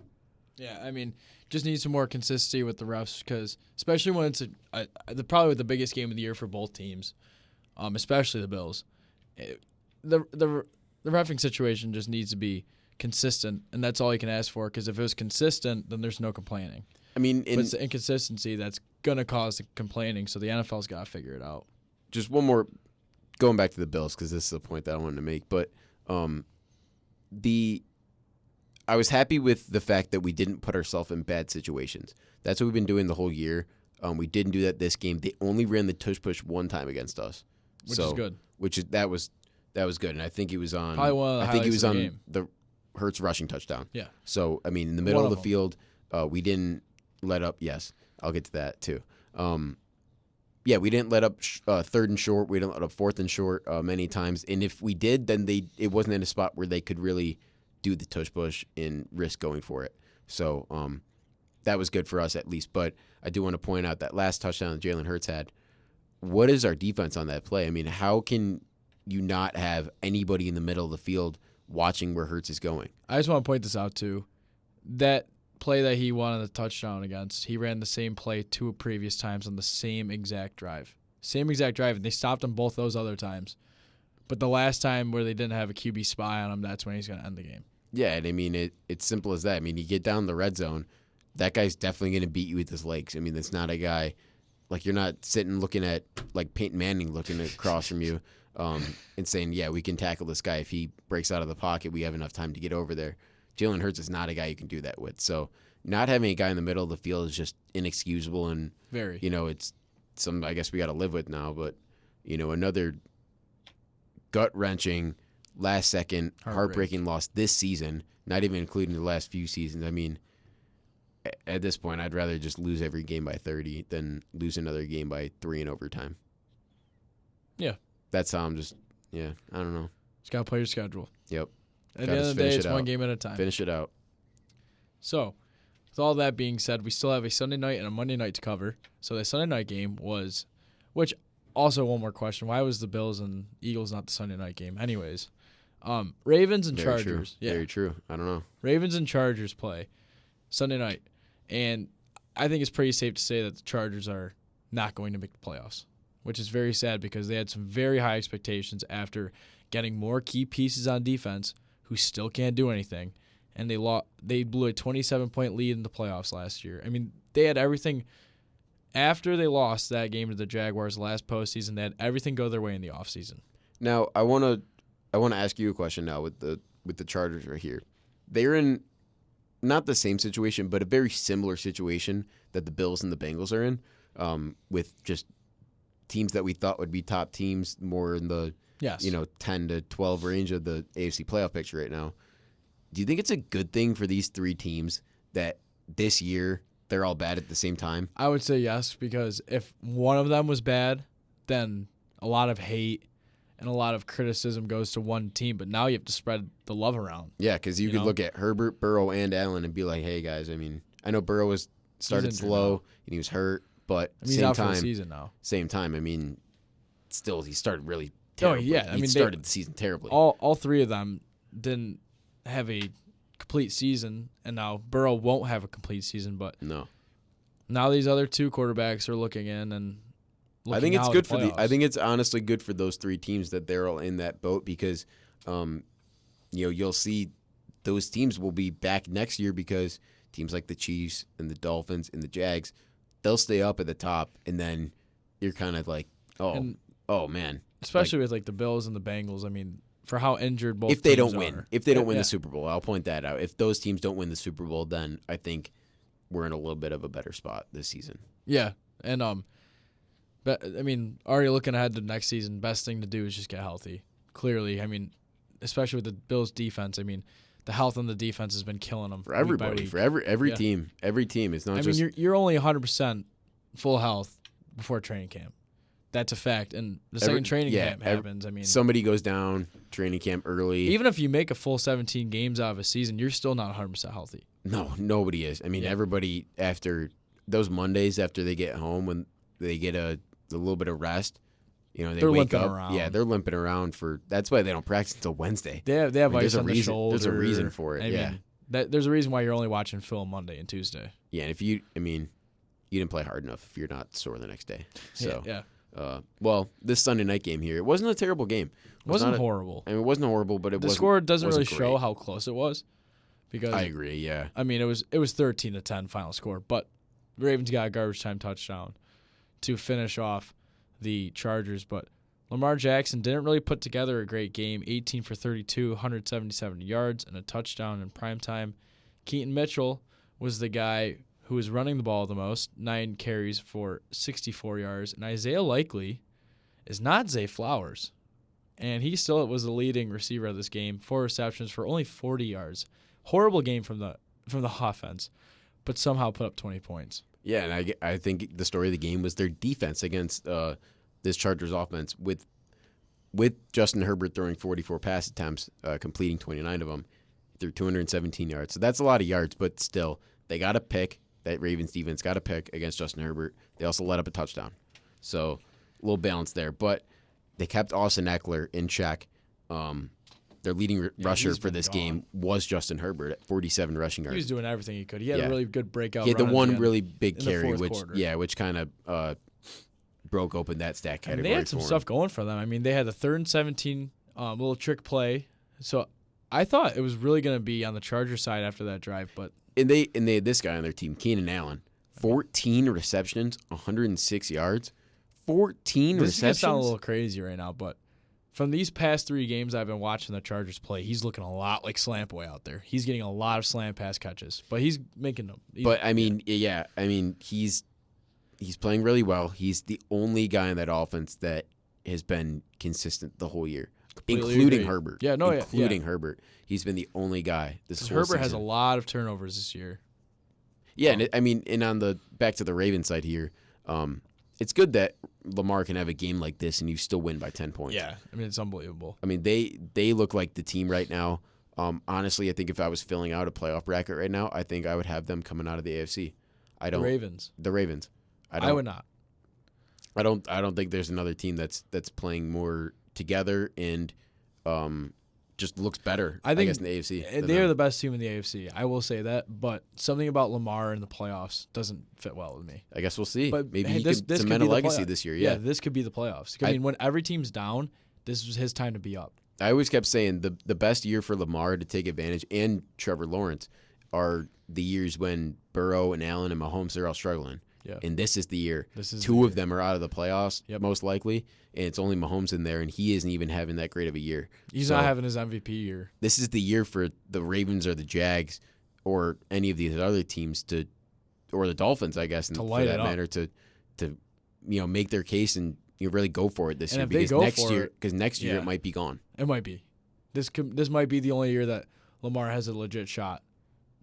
Yeah, I mean, just need some more consistency with the refs because, especially when it's probably the biggest game of the year for both teams, especially the Bills. The reffing situation just needs to be consistent, and that's all you can ask for. Because if it was consistent, then there's no complaining. I mean, but it's the inconsistency that's gonna cause the complaining. So the NFL's got to figure it out. Just one more, going back to the Bills because this is a point that I wanted to make. But I was happy with the fact that we didn't put ourselves in bad situations. That's what we've been doing the whole year. We didn't do that this game. They only ran the tush push one time against us, which is good. That was good, and I think he was on. Probably one of the I think he was highlights on of the game. the Hurts rushing touchdown. Yeah. So I mean, in the middle of the them. field, we didn't let up. Yes, I'll get to that too. Yeah, we didn't let up 3rd and short. We didn't let up 4th and short many times. And if we did, then it wasn't in a spot where they could really do the tush push and risk going for it. So that was good for us at least. But I do want to point out that last touchdown that Jalen Hurts had. What is our defense on that play? I mean, how can you not have anybody in the middle of the field watching where Hurts is going? I just want to point this out too. That play that he wanted a touchdown against, he ran the same play 2 previous times on the same exact drive. And they stopped him both those other times. But the last time where they didn't have a QB spy on him, that's when he's going to end the game. Yeah, and I mean, it's simple as that. I mean, you get down the red zone, that guy's definitely going to beat you with his legs. I mean, it's not a guy, like you're not sitting looking at, like Peyton Manning looking across from you and saying, yeah, we can tackle this guy. If he breaks out of the pocket, we have enough time to get over there. Jalen Hurts is not a guy you can do that with. So not having a guy in the middle of the field is just inexcusable. And, Very. It's something I guess we got to live with now. But, another gut-wrenching, last-second, heartbreaking loss this season, not even including the last few seasons. I mean, at this point, I'd rather just lose every game by 30 than lose another game by 3 in overtime. Yeah. That's how I'm just, I don't know. Just got to play your schedule. Yep. At the end of the day, it's one game at a time. Finish it out. So, with all that being said, we still have a Sunday night and a Monday night to cover. So the Sunday night game was, which also one more question, why was the Bills and Eagles not the Sunday night game? Anyways, Ravens and Very Chargers. True. Yeah. Very true. I don't know. Ravens and Chargers play Sunday night. And I think it's pretty safe to say that the Chargers are not going to make the playoffs, which is very sad because they had some very high expectations after getting more key pieces on defense who still can't do anything. And they blew a 27-point lead in the playoffs last year. I mean, they had everything. After they lost that game to the Jaguars last postseason, they had everything go their way in the offseason. Now, I want to ask you a question now with the Chargers right here. They're in not the same situation, but a very similar situation that the Bills and the Bengals are in, with just teams that we thought would be top teams, more in the 10 to 12 range of the AFC playoff picture right now. Do you think it's a good thing for these 3 teams that this year they're all bad at the same time? I would say yes, because if one of them was bad, then a lot of hate and a lot of criticism goes to one team. But now you have to spread the love around. Yeah, because you could look at Herbert, Burrow, and Allen and be like, hey, guys, I mean, I know Burrow started slow and he was hurt, but he's out for the season now. Same time, I mean, still he started really terribly. Oh, yeah. He started the season terribly. All 3 of them didn't have a complete season, and now Burrow won't have a complete season. But No. now these other two quarterbacks are looking in and I think it's out good at for playoffs. I think it's honestly good for those three teams that they're all in that boat because, you'll see those teams will be back next year because teams like the Chiefs and the Dolphins and the Jags, they'll stay up at the top, and then you're kind of like, And oh man, especially with like the Bills and the Bengals. I mean, for how injured both if they teams don't win, are. if they don't win Yeah. the Super Bowl, I'll point that out. If those teams don't win the Super Bowl, then I think we're in a little bit of a better spot this season. Yeah, and but I mean, already looking ahead to next season, best thing to do is just get healthy. Clearly, I mean, especially with the Bills' defense. I mean, the health on the defense has been killing them For everybody, for every Yeah. team, every team. It's not I just mean, you're only 100% full health before training camp. That's a fact. And the second training camp happens. I mean, somebody goes down training camp early. even if you make a full 17 games out of a season, you're still not 100% healthy. No, nobody is. I mean, Yeah. everybody after those Mondays after they get home when they get a little bit of rest, they They're wake limping up. around. Yeah, they're limping around that's why they don't practice until Wednesday. They have I mean, ice on the shoulder. There's a reason for it. I yeah. mean, there's a reason why you're only watching film Monday and Tuesday. Yeah, and if you didn't play hard enough if you're not sore the next day. So, yeah. This Sunday night game here, it wasn't a terrible game. It wasn't not horrible. I mean, it wasn't horrible, but The wasn't score doesn't really wasn't show great. how close it was, because I agree. Yeah. I mean it was 13-10 final score, but the Ravens got a garbage time touchdown to finish off the Chargers. But Lamar Jackson didn't really put together a great game. 18 for 32, 177 yards and a touchdown in prime time. Keaton Mitchell was the guy who was running the ball the most, 9 carries for 64 yards, and Isaiah Likely is not Zay Flowers. And he still was the leading receiver of this game, 4 receptions for only 40 yards. Horrible game from the offense, but somehow put up 20 points. Yeah, and I think the story of the game was their defense against this Chargers offense with Justin Herbert throwing 44 pass attempts, completing 29 of them, threw 217 yards. So that's a lot of yards, but still, they got a pick. That Ravens defense got a pick against Justin Herbert. They also let up a touchdown. So a little balance there. But they kept Austin Eckler in check. Their leading rusher he's for been this gone. game was Justin Herbert at 47 rushing He yards. was doing everything he could. He had Yeah. a really good breakout. He had the run at one end. really big in the carry, fourth which quarter. which kind of broke open that stat And category. they had some for him. stuff going for them. I mean, they had the 3rd and 17 little trick play. So I thought it was really going to be on the Chargers side after that drive, but And they had this guy on their team, Keenan Allen, 14 receptions, 106 yards, 14 this is going to sound a receptions. little crazy right now, but from these past 3 games I've been watching the Chargers play, he's looking a lot like Slant Boy out there. He's getting a lot of slant pass catches, but he's making them. But I mean, he's playing really well. He's the only guy in that offense that has been consistent the whole year, Completely including agree. Herbert. Yeah, no, yeah, including Herbert. He's been the only guy this whole Herbert has a season. lot of turnovers this year. Yeah, and on the back to the Ravens side here, it's good that Lamar can have a game like this and you still win by 10 points. Yeah, I mean, it's unbelievable. I mean, they look like the team right now. Honestly, I think if I was filling out a playoff bracket right now, I think I would have them coming out of the AFC. The Ravens. The Ravens. I would not. I don't think there's another team that's playing more together and just looks better. I think guess in the AFC. than they are them. the best team in the AFC. I will say that, but something about Lamar in the playoffs doesn't fit well with me. I guess we'll see. But Maybe hey, he this could cement could a be the legacy playoff- this year. Yeah. this could be the playoffs. I mean, when every team's down, this was his time to be up. I always kept saying the best year for Lamar to take advantage and Trevor Lawrence are the years when Burrow and Allen and Mahomes are all struggling. Yeah. And this is the year. This is Two the of them are out of the playoffs, Yep. most likely, and it's only Mahomes in there, and he isn't even having that great of a year. He's So, not having his MVP year. This is the year for the Ravens or the Jags or any of these other teams or the Dolphins, I guess, To for light that it up. matter, to make their case and really go for it this And year if they because go next for year it, yeah. it might be gone. It might be. This might be the only year that Lamar has a legit shot.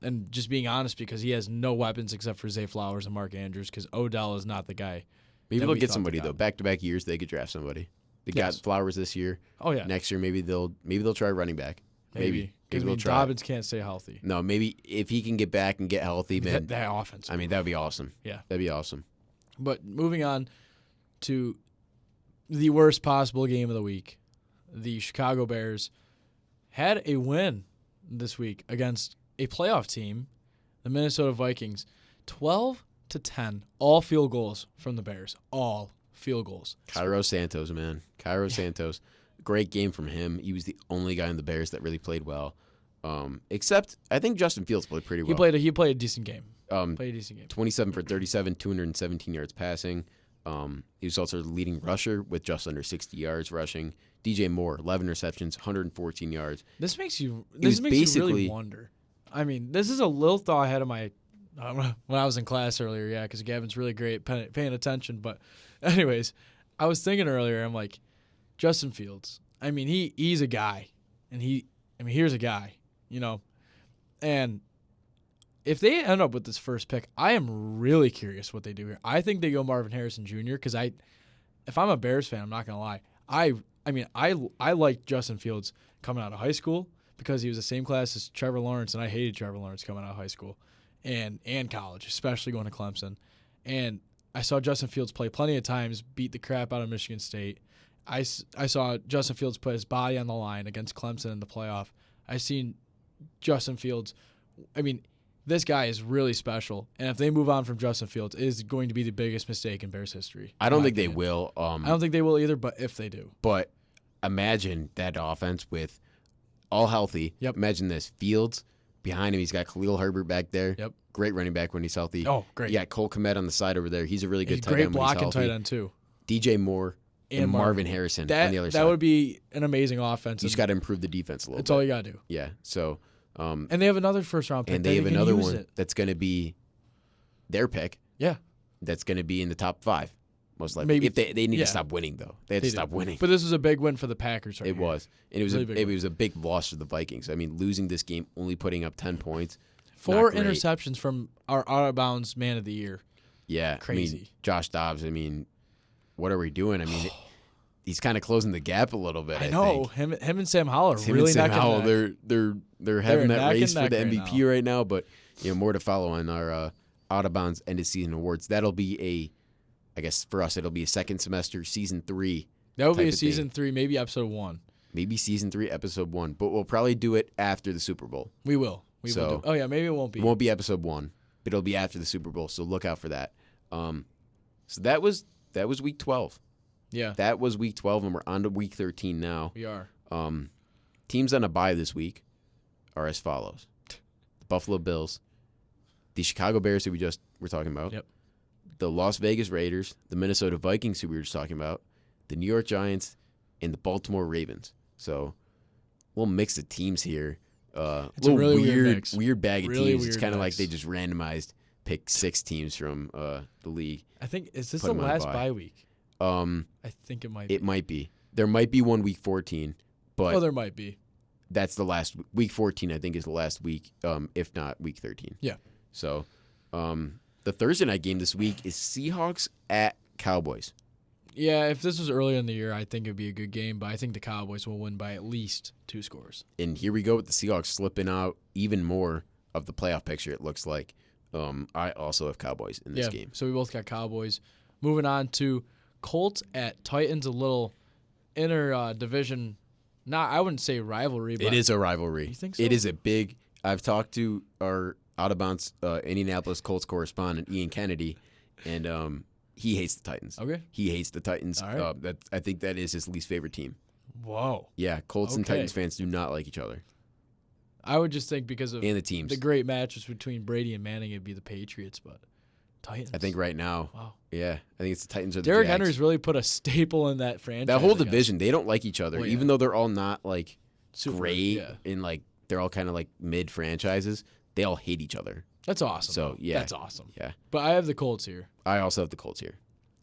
And just being honest, because he has no weapons except for Zay Flowers and Mark Andrews, because Odell is not the guy. Maybe that they'll we get thought somebody they got. though. Back-to-back years, they could draft somebody. They Yes. got Flowers this year. Oh yeah, Next year, maybe they'll try running back. Maybe because we'll try. Dobbins can't stay healthy. No, maybe if he can get back and get healthy, man. That offense. I mean, that'd be awesome. Yeah. That'd be awesome. But moving on to the worst possible game of the week, the Chicago Bears had a win this week against a playoff team, the Minnesota Vikings. 12-10, all field goals from the Bears. All field goals. Cairo Santos, man. Cairo Santos. Great game from him. He was the only guy in the Bears that really played well. Except, I think Justin Fields played pretty well. He played a decent game. 27 for 37, 217 yards passing. He was also the leading rusher with just under 60 yards rushing. DJ Moore, 11 receptions, 114 yards. This makes you really wonder. I mean, this is a little thought ahead of my when I was in class earlier, yeah, because Gavin's really great paying attention. But anyways, I was thinking earlier, I'm like, Justin Fields. I mean, he's a guy, and here's a guy, you know, and if they end up with this first pick, I am really curious what they do here. I think they go Marvin Harrison Jr. because if I'm a Bears fan, I'm not gonna lie. I like Justin Fields coming out of high school because he was the same class as Trevor Lawrence, and I hated Trevor Lawrence coming out of high school and college, especially going to Clemson. And I saw Justin Fields play plenty of times, beat the crap out of Michigan State. I saw Justin Fields put his body on the line against Clemson in the playoff. I seen Justin Fields. I mean, this guy is really special, and if they move on from Justin Fields, it is going to be the biggest mistake in Bears history. I don't think they will. I don't think they will either, but if they do. But imagine that offense with all healthy. Yep. Imagine this. Fields, behind him, he's got Khalil Herbert back there. Yep. Great running back when he's healthy. Oh, great. Yeah, Cole Kmet on the side over there. He's a really good tight great end when he's blocking healthy. tight end, too. DJ Moore and Marvin Harrison on the other side. That would be an amazing offense. You just got to improve the defense a little bit. That's all you got to do. Yeah, so... and they have another first-round pick. And they have another one that's going to be their pick. Yeah. That's going to be in the top 5, most likely. Maybe. If they need to stop winning, though. They have to stop winning. But this was a big win for the Packers right It here. was. And it was a big loss for the Vikings. I mean, losing this game, only putting up 10 points. 4 interceptions from our out-of-bounds man of the year. Yeah. Crazy. I mean, Josh Dobbs, what are we doing? I mean, he's kind of closing the gap a little bit, I know. think. Him and Sam Howell are really Sam neck Howell, and neck. they're having that race for the right MVP right now, but more to follow on our out of bounds end of season awards. That'll be I guess for us it'll be a second semester season 3. That will be a season 3, maybe episode 1. Maybe season 3, episode 1, but we'll probably do it after the Super Bowl. We will. Will. Oh yeah, maybe it won't be. It won't be episode 1, but it'll be after the Super Bowl. So look out for that. So that was week 12. Yeah. That was week 12, and we're on to week 13 now. We are. Teams on a bye this week are as follows: the Buffalo Bills, the Chicago Bears, who we just were talking about, yep, the Las Vegas Raiders, the Minnesota Vikings, who we were just talking about, the New York Giants, and the Baltimore Ravens. So we'll mix of teams here. It's a really weird bag of really teams. It's kind of like mix. they just randomized, picked 6 teams from the league. I think is this Put the them on last bye. bye week? I think it might. It might be. There might be one week 14, but there might be. that's the last week 14. I think is the last week, if not week 13. Yeah. So, the Thursday night game this week is Seahawks at Cowboys. Yeah, if this was earlier in the year, I think it'd be a good game, but I think the Cowboys will win by at least 2 scores. And here we go with the Seahawks slipping out even more of the playoff picture. It looks like. I also have Cowboys in this game. So we both got Cowboys. Moving on to Colts at Titans, a little inter division. I wouldn't say rivalry, but It is a rivalry. You think so? It is a big. I've talked to our out of bounds Indianapolis Colts correspondent Ian Kennedy, and he hates the Titans. Okay. He hates the Titans. All right. I think that is his least favorite team. Whoa. Yeah, Colts and Okay. Titans fans do not like each other I would just think because of and the teams. the great matches between Brady and Manning, it'd be the Patriots, but Titans. I think right now. Wow. Yeah, I think it's the Titans or the Derrick Jags. Henry's really put a staple in that franchise. That whole I guess. division, they don't like each other, Well, yeah. even though they're all not like Super, great yeah. and like they're all kind of like mid franchises. They all hate each other. That's awesome. So, though. yeah. That's awesome. Yeah, But I have the Colts here. I also have the Colts here.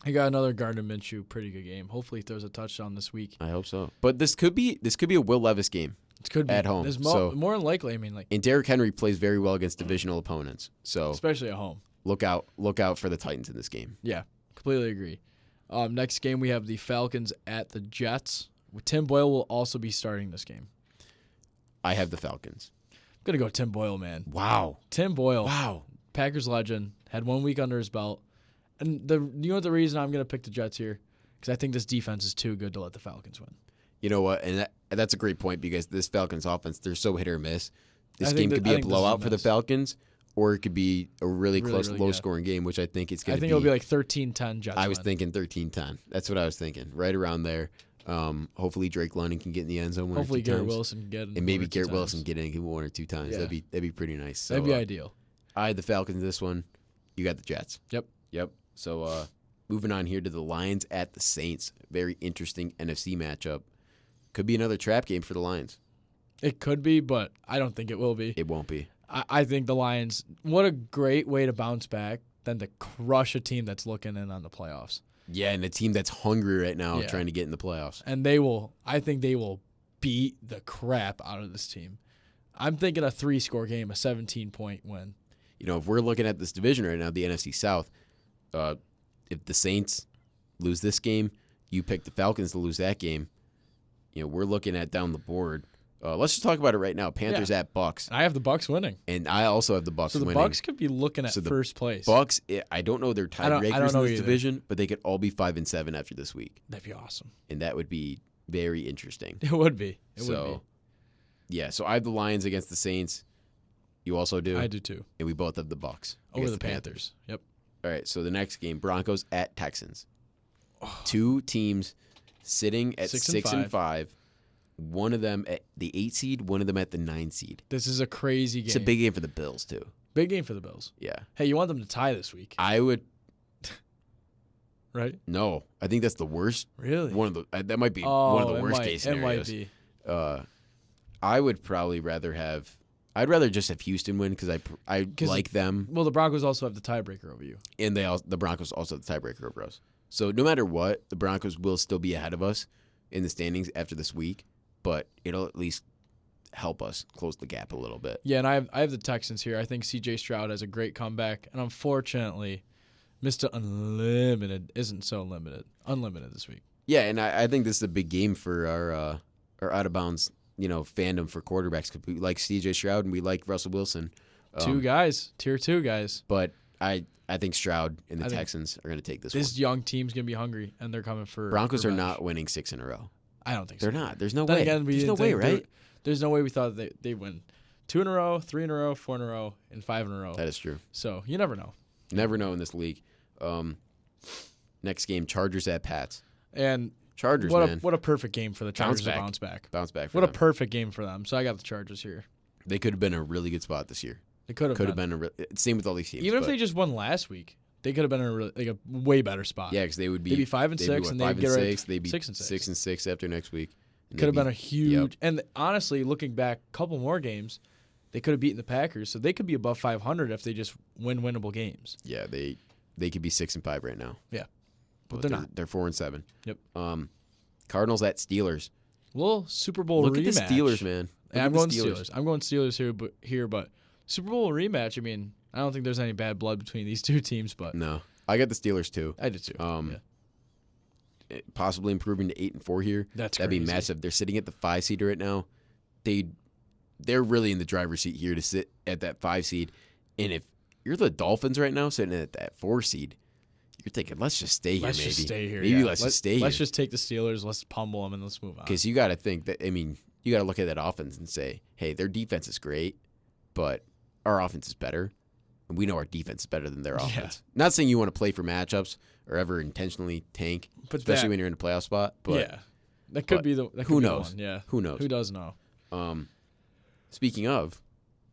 I got another Gardner Minshew, pretty good game. Hopefully he throws a touchdown this week. I hope so. But this could be a Will Levis game. It could be At home, There's so- more than likely. I mean, like And Derrick Henry plays very well against divisional opponents. So especially at home. look out for the Titans in this game. Yeah, completely agree. Next game we have the Falcons at the Jets. Tim Boyle will also be starting this game. I have the Falcons. I'm gonna go Tim Boyle, man. Wow. Tim Boyle, Wow. Packers legend, had 1 week under his belt, and the reason I'm gonna pick the Jets here because I think this defense is too good to let the Falcons win. You know what? And that's a great point because this Falcons offense, they're so hit or miss. this I game think could that- be I a think this is a blowout for the mess. Falcons, or it could be a really Really, close, really, low-scoring game, which I think it's going I to think be. it'll be like 13-10 Jets. I was win. thinking 13-10. That's what I was thinking, right around there. Hopefully Drake London can get in the end zone one Hopefully or two Garrett times. Wilson can get in And maybe one or two Garrett times. Wilson get in one or two times. Yeah. That'd be pretty nice. So, That'd be ideal. I had the Falcons this one. You got the Jets. Yep. So moving on here to the Lions at the Saints. Very interesting NFC matchup. Could be another trap game for the Lions. It could be, but I don't think it will be. It won't be. I think the Lions, what a great way to bounce back than to crush a team that's looking in on the playoffs. Yeah, and a team that's hungry right now Yeah. trying to get in the playoffs. And I think they will beat the crap out of this team. I'm thinking a 3-score game, a 17-point win. You know, if we're looking at this division right now, the NFC South, if the Saints lose this game, you pick the Falcons to lose that game. You know, we're looking at down the board. Let's just talk about it right now. Panthers at Bucks, I have the Bucks winning. and I also have the Bucks So the winning. Bucks could be looking at So the first place. Bucks, I don't know their I don't tiebreakers know in this either. division, but they could all be 5-7 after this week, That'd be awesome. and that would be very interesting. It would be. It so, would yeah. So I have the Lions against the Saints. You also do, be. I do too. and we both have the Bucks Over against the Panthers. Yep. All right, so the next game, Broncos at Texans. Two teams sitting at 6 and 5. One of them at the 8 seed, one of them at the 9 seed. This is a crazy game. It's a big game for the Bills too. Big game for the Bills. Yeah, Hey, you want them to tie this week, I would right? no. I think that's the worst. Really? One of the that might be one of the it worst might, case It might scenarios. be. I would probably rather have. I'd rather just have Houston win because I 'Cause like them, Well, the Broncos also have the tiebreaker over you. and the Broncos also have the tiebreaker over us. So no matter what, the Broncos will still be ahead of us in the standings after this week, but it'll at least help us close the gap a little bit. Yeah, and I have the Texans here. I think C.J. Stroud has a great comeback, and unfortunately, Mr. Unlimited isn't so unlimited this week. Yeah, and I think this is a big game for our out of bounds fandom for quarterbacks. 'Cause we like C.J. Stroud and we like Russell Wilson. Two guys, tier 2 guys. But I think Stroud and the I think Texans are going to take this This one. young team's gonna be hungry, and they're coming for Broncos are revenge. not winning 6 in a row. I don't think They're so. not. There's no Then way. again, we There's no didn't way, think they- right? There's no way we thought they win 2 in a row, 3 in a row, 4 in a row, and 5 in a row. That is true. So you never know. You never know in this league. Next game, Chargers at Pats. And Chargers, what man. a perfect game for the Chargers to back. bounce back. Bounce back for What a them. perfect game for them. So I got the Chargers here. They could have been a really good spot this year. They could have been same with all these teams. Even if but- they just won last week, they could have been in a way better spot. yeah, because they would be They'd be 5 and they'd 6, be, and what, they'd 5 get and right 6. They'd be 6 and 6. 6 and 6 after next week. And Could have they'd been a huge. Yep. And honestly, looking back, a couple more games, they could have beaten the Packers, so they could be above 500 if they just win winnable games. Yeah, they could be 6 and 5 right now. Yeah. but they're not. They're 4 and 7. Yep. Cardinals at Steelers. Little Super Bowl Look rematch. at the Steelers, man. Look Yeah, at I'm the going Steelers. I'm going Steelers here, but Super Bowl rematch. I mean, I don't think there's any bad blood between these two teams, but No, I got the Steelers too. I do too. Yeah. Possibly improving to 8 and 4 here. That's That'd be crazy. massive. They're sitting at the 5 seed right now. They're really in the driver's seat here to sit at that 5 seed. And if you're the Dolphins right now sitting at that 4 seed, you're thinking, let's just stay here. Let's maybe. just stay here. Maybe yeah. let's just stay Let's here. just take the Steelers. Let's pummel them and let's move on. Because you got to think that. I mean, you got to look at that offense and say, hey, their defense is great, but our offense is better. And we know our defense is better than their Yeah. offense. Not saying you want to play for matchups or ever intentionally tank, But especially that- when you're in a playoff spot. But yeah, that could but be the. That who could be the knows? one, yeah. who knows? Who does know? Speaking of,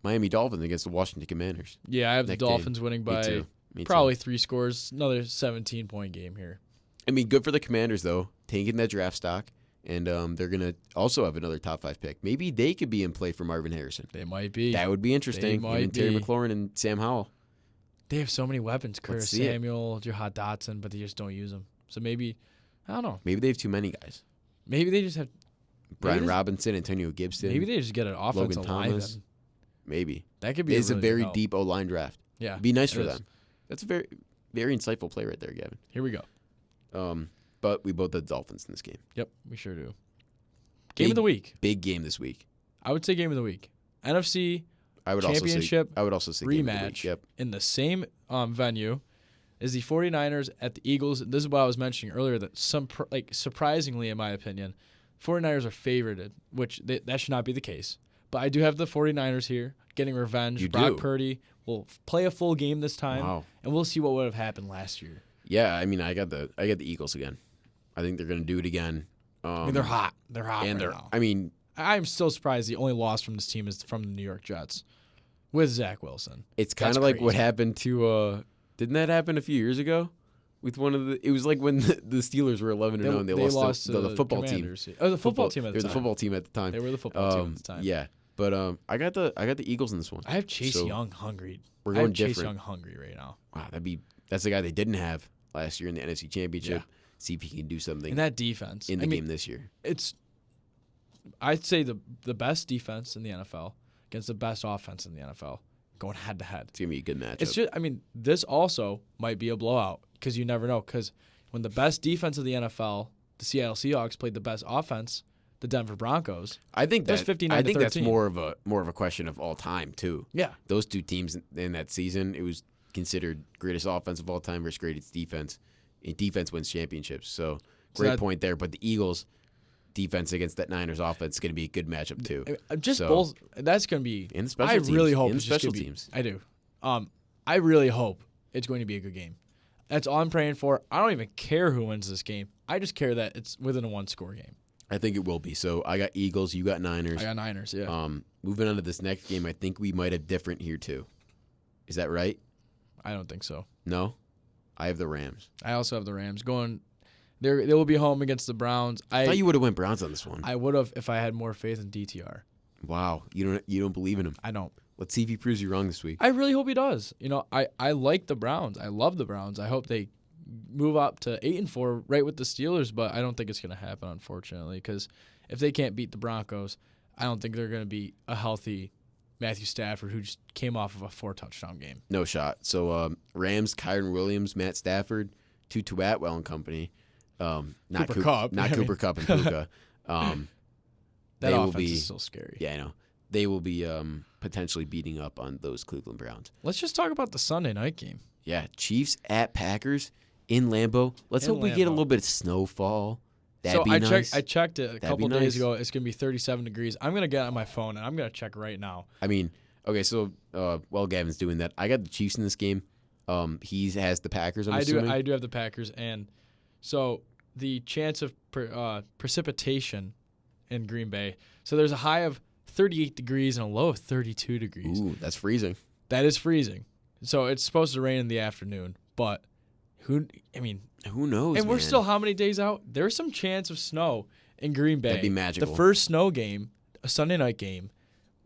Miami Dolphins against the Washington Commanders. Yeah, I have the That game. Dolphins winning Me by too. Me too. probably 3 scores. Another 17-point game here. I mean, good for the Commanders, though, tanking that draft stock. And they're going to also have another top 5 pick. Maybe they could be in play for Marvin Harrison. They might be. That would be interesting. might Even Terry be. McLaurin and Sam Howell. They have so many weapons. Curtis see it. Samuel, Jahad Dotson, but they just don't use them. So maybe, I don't know. Maybe they have too many guys. Maybe they just have. Brian just- Robinson, Antonio Gibson. Maybe they just get an offensive Thomas. lineman. Maybe. That could be. It's a really very good help. deep O-line draft. Yeah, It'd be nice it for is. them. That's a very, very insightful play right there, Gavin. Here we go. But we both had Dolphins in this game. Yep, we sure do. Game of the week. Big game this week. I would say game of the week. NFC I would Championship also say game of the week. rematch Yep. in the same venue is the 49ers at the Eagles. This is what I was mentioning earlier, that surprisingly, in my opinion, 49ers are favored, which that should not be the case. But I do have the 49ers here getting revenge. You Brock do? Purdy will play a full game this time, Wow. and we'll see what would have happened last year. Yeah, I mean, I got the Eagles again. I think they're going to do it again. I mean, they're hot. They're hot and right they're. now. I mean, I'm still surprised the only loss from this team is from the New York Jets with Zach Wilson. it's kind That's of like what crazy. happened to. Didn't that happen a few years ago? With one of the, it was like when the Steelers were 11-0 and they lost to the football team. Commanders. Oh, the football team at They the were time. the football team at the time. They were the football team at the time. Yeah, but I got the Eagles in this one. I have Chase So, Young hungry. We're I going have Chase different. Young hungry right now. Wow, that's the guy they didn't have last year in the NFC Championship. Yeah. See if he can do something And that defense. in the I mean, game this year. it's I'd say the best defense in the NFL against the best offense in the NFL going head to head. It's gonna be a good matchup. It's just, I mean, this also might be a blowout because you never know. Because when the best defense of the NFL, the Seattle Seahawks, played the best offense, the Denver Broncos. I think That's that 59 I to think that's 13. more of a question of all time too. Yeah, Those two teams in that season, it was considered greatest offense of all time versus greatest defense. And defense wins championships. So So great that- point there. But the Eagles defense against that Niners offense is going to be a good matchup too. just So- both. That's going to be. And the special I teams. really hope And it's the just special gonna be- teams. I do. I really hope it's going to be a good game. That's all I'm praying for. I don't even care who wins this game. I just care that it's within a one-score game. I think it will be. So I got Eagles. You got Niners. I got Niners. Yeah. Moving on to this next game, I think we might have different here too. Is that right? I don't think so. No, I have the Rams. I also have the Rams going. They will be home against the Browns. I thought you would have went Browns on this one. I would have if I had more faith in DTR. Wow, you don't believe in him. I don't. Let's see if he proves you wrong this week. I really hope he does. I like the Browns. I love the Browns. I hope they move up to 8-4 right with the Steelers, but I don't think it's going to happen, unfortunately, because if they can't beat the Broncos, I don't think they're going to be a healthy Matthew Stafford who just came off of a 4-touchdown game. No shot. So Rams, Kyron Williams, Matt Stafford, Tutu Atwell and company. Not Cooper Kupp. Not I mean- Cooper Kupp and Puka. That They will offense be. is still scary. Yeah, I know. They will be potentially beating up on those Cleveland Browns. Let's just talk about the Sunday night game. Yeah, Chiefs at Packers in Lambeau. Let's In hope we get a Lambeau. little bit of snowfall. That'd be I nice. checked it a couple be days nice. ago. It's going to be 37 degrees. I'm going to get on my phone, and I'm going to check right now. I mean, okay, so while Gavin's doing that, I got the Chiefs in this game. He has the Packers, I'm assuming. I do have the Packers, and so the chance of precipitation in Green Bay. So there's a high of 38 degrees and a low of 32 degrees. Ooh, that's freezing. That is freezing. So it's supposed to rain in the afternoon, but who knows, and we're man? still how many days out? There's some chance of snow in Green Bay. That'd be magical. The first snow game, a Sunday night game,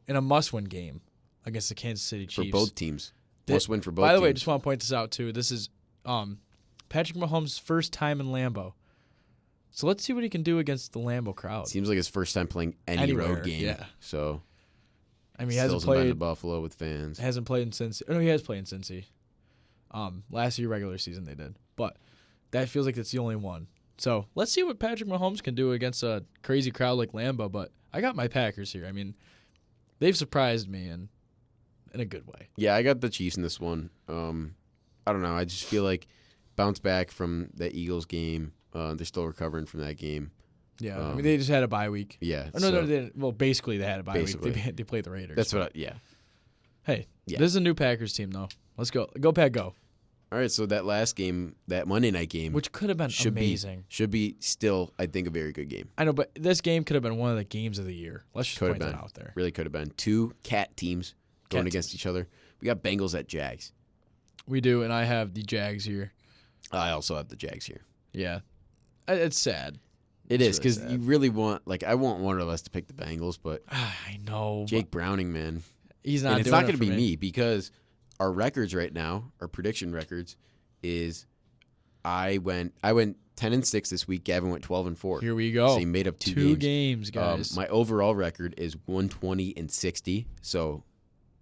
and a must-win game against the Kansas City For Chiefs. both teams. That- Must win for both By the way, teams. just want to point this out too. This is Patrick Mahomes' first time in Lambeau. So let's see what he can do against the Lambeau crowd. Seems like his first time playing any Anywhere, road game. yeah. So I mean, he still hasn't hasn't been to played Buffalo with fans. in Cincy. Oh, no, he has played in Cincy. Last year regular season they did, but that feels like it's the only one. So let's see what Patrick Mahomes can do against a crazy crowd like Lambeau. But I got my Packers here. I mean, they've surprised me in a good way. Yeah, I got the Chiefs in this one. I don't know. I just feel like bounce back from the Eagles game. They're still recovering from that game. Yeah, I mean they just had a bye week. Yeah. Oh, no, so they didn't. Well, basically they had a bye Basically. week. They played the Raiders. that's what. Yeah. Hey, Yeah. this is a new Packers team, though. Let's go. Go, Pack, go. All right. So that last game, that Monday night game, Which could have been should amazing. should be still, I think, a very good game. I know, but this game could have been one of the games of the year. Let's just Could have point that been. out there. Really could have been two cat teams going Cat against each other. We got Bengals at Jags. We do, and I have the Jags here. I also have the Jags here. Yeah. It's sad. It It's is because really you sad. really want, like, I want one of us to pick the Bengals, but I know. Jake Browning, man. He's not And it's doing not it going to for be me because our records right now, our prediction records, is I went 10-6 this week. Gavin went 12-4. Here we go. So he made up two Two games. games, guys. My overall record is 120-60. So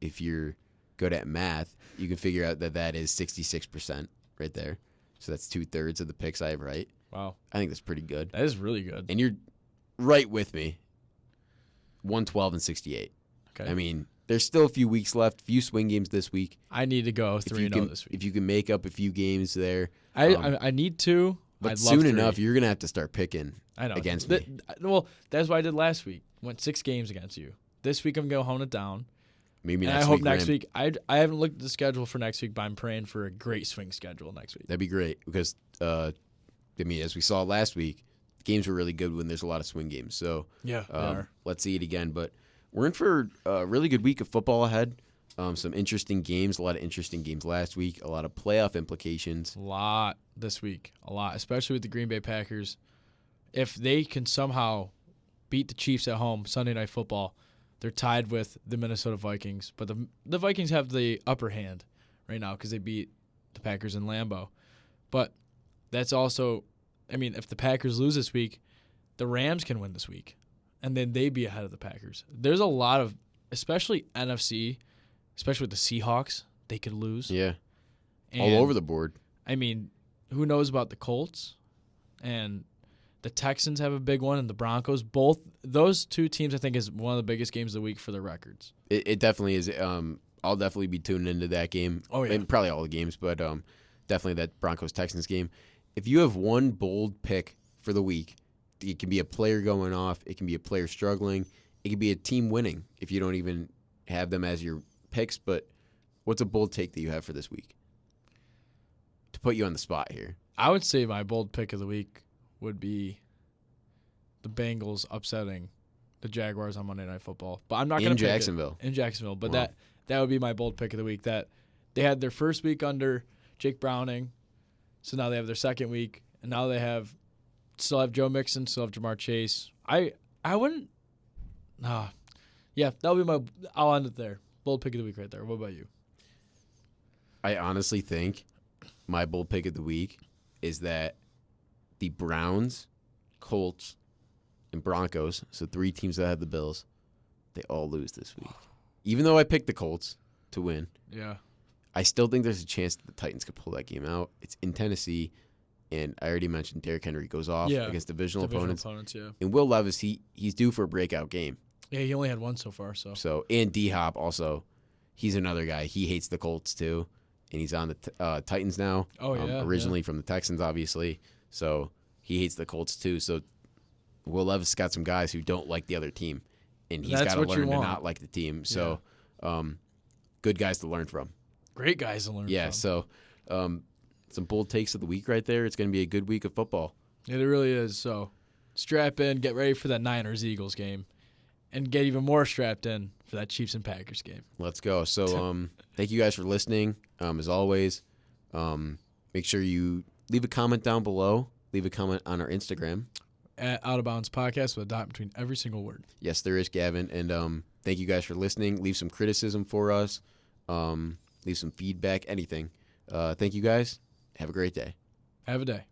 if you're good at math, you can figure out that is 66% right there. So that's 2/3 of the picks I have right. Wow. I think that's pretty good. That is really good. And you're right with me. 112-68. Okay. I mean, there's still a few weeks left, few swing games this week. I need to go If 3-0 this week. if you can make up a few games there, I need to. but I'd love soon 3. enough, you're gonna have to start picking I know. against Th- me. Well, that's what I did last week. Went 6 games against you. This week I'm going to hone it down. Maybe And next I hope week, next Graham. week. I haven't looked at the schedule for next week, but I'm praying for a great swing schedule next week. That'd be great because, I mean, as we saw last week, games were really good when there's a lot of swing games. So Yeah, they are. let's see it again. But we're in for a really good week of football ahead. Some interesting games, a lot of interesting games last week, a lot of playoff implications. A lot this week. A lot, especially with the Green Bay Packers. If they can somehow beat the Chiefs at home Sunday Night Football, they're tied with the Minnesota Vikings. But the Vikings have the upper hand right now because they beat the Packers in Lambeau. But that's also, I mean, if the Packers lose this week, the Rams can win this week. And then they'd be ahead of the Packers. There's a lot of, especially NFC, especially with the Seahawks, they could lose. Yeah, And, all over the board. I mean, who knows about the Colts? And the Texans have a big one, and the Broncos. Both those two teams, I think, is one of the biggest games of the week for their records. It definitely is. I'll definitely be tuning into that game. Oh, yeah. And probably all the games, but definitely that Broncos-Texans game. If you have one bold pick for the week, it can be a player going off. It can be a player struggling. It can be a team winning if you don't even have them as your picks. But what's a bold take that you have for this week? To put you on the spot here. I would say my bold pick of the week would be the Bengals upsetting the Jaguars on Monday Night Football. But I'm not going to pick Jacksonville. it. In Jacksonville. But Wow. that would be my bold pick of the week. That they had their first week under Jake Browning, so now they have their second week, and now they still have Joe Mixon, still have Jamar Chase. I wouldn't. Yeah, that'll be I'll end it there. Bold pick of the week right there. What about you? I honestly think my bold pick of the week is that the Browns, Colts, and Broncos, so 3 teams that have the Bills, they all lose this week. Even though I picked the Colts to win, Yeah. I still think there's a chance that the Titans could pull that game out. It's in Tennessee, and I already mentioned Derrick Henry goes off against divisional opponents. Yeah. And Will Levis, he's due for a breakout game. Yeah, he only had one so far, so. So and D-Hop also, he's another guy. He hates the Colts too, and he's on the Titans now. Oh, yeah, Originally from the Texans, obviously. So he hates the Colts too. So Will Levis got some guys who don't like the other team, and he's got to learn to not like the team. So good guys to learn from. Great guys to learn from. Yeah. So some bold takes of the week right there. It's going to be a good week of football. It really is. So strap in, get ready for that Niners-Eagles game, and get even more strapped in for that Chiefs and Packers game. Let's go. So thank you guys for listening. As always, make sure you leave a comment down below. Leave a comment on our Instagram. At Out of Bounds Podcast with a dot between every single word. Yes, there is, Gavin. And thank you guys for listening. Leave some criticism for us. Leave some feedback, anything. Thank you guys. Have a great day. Have a day.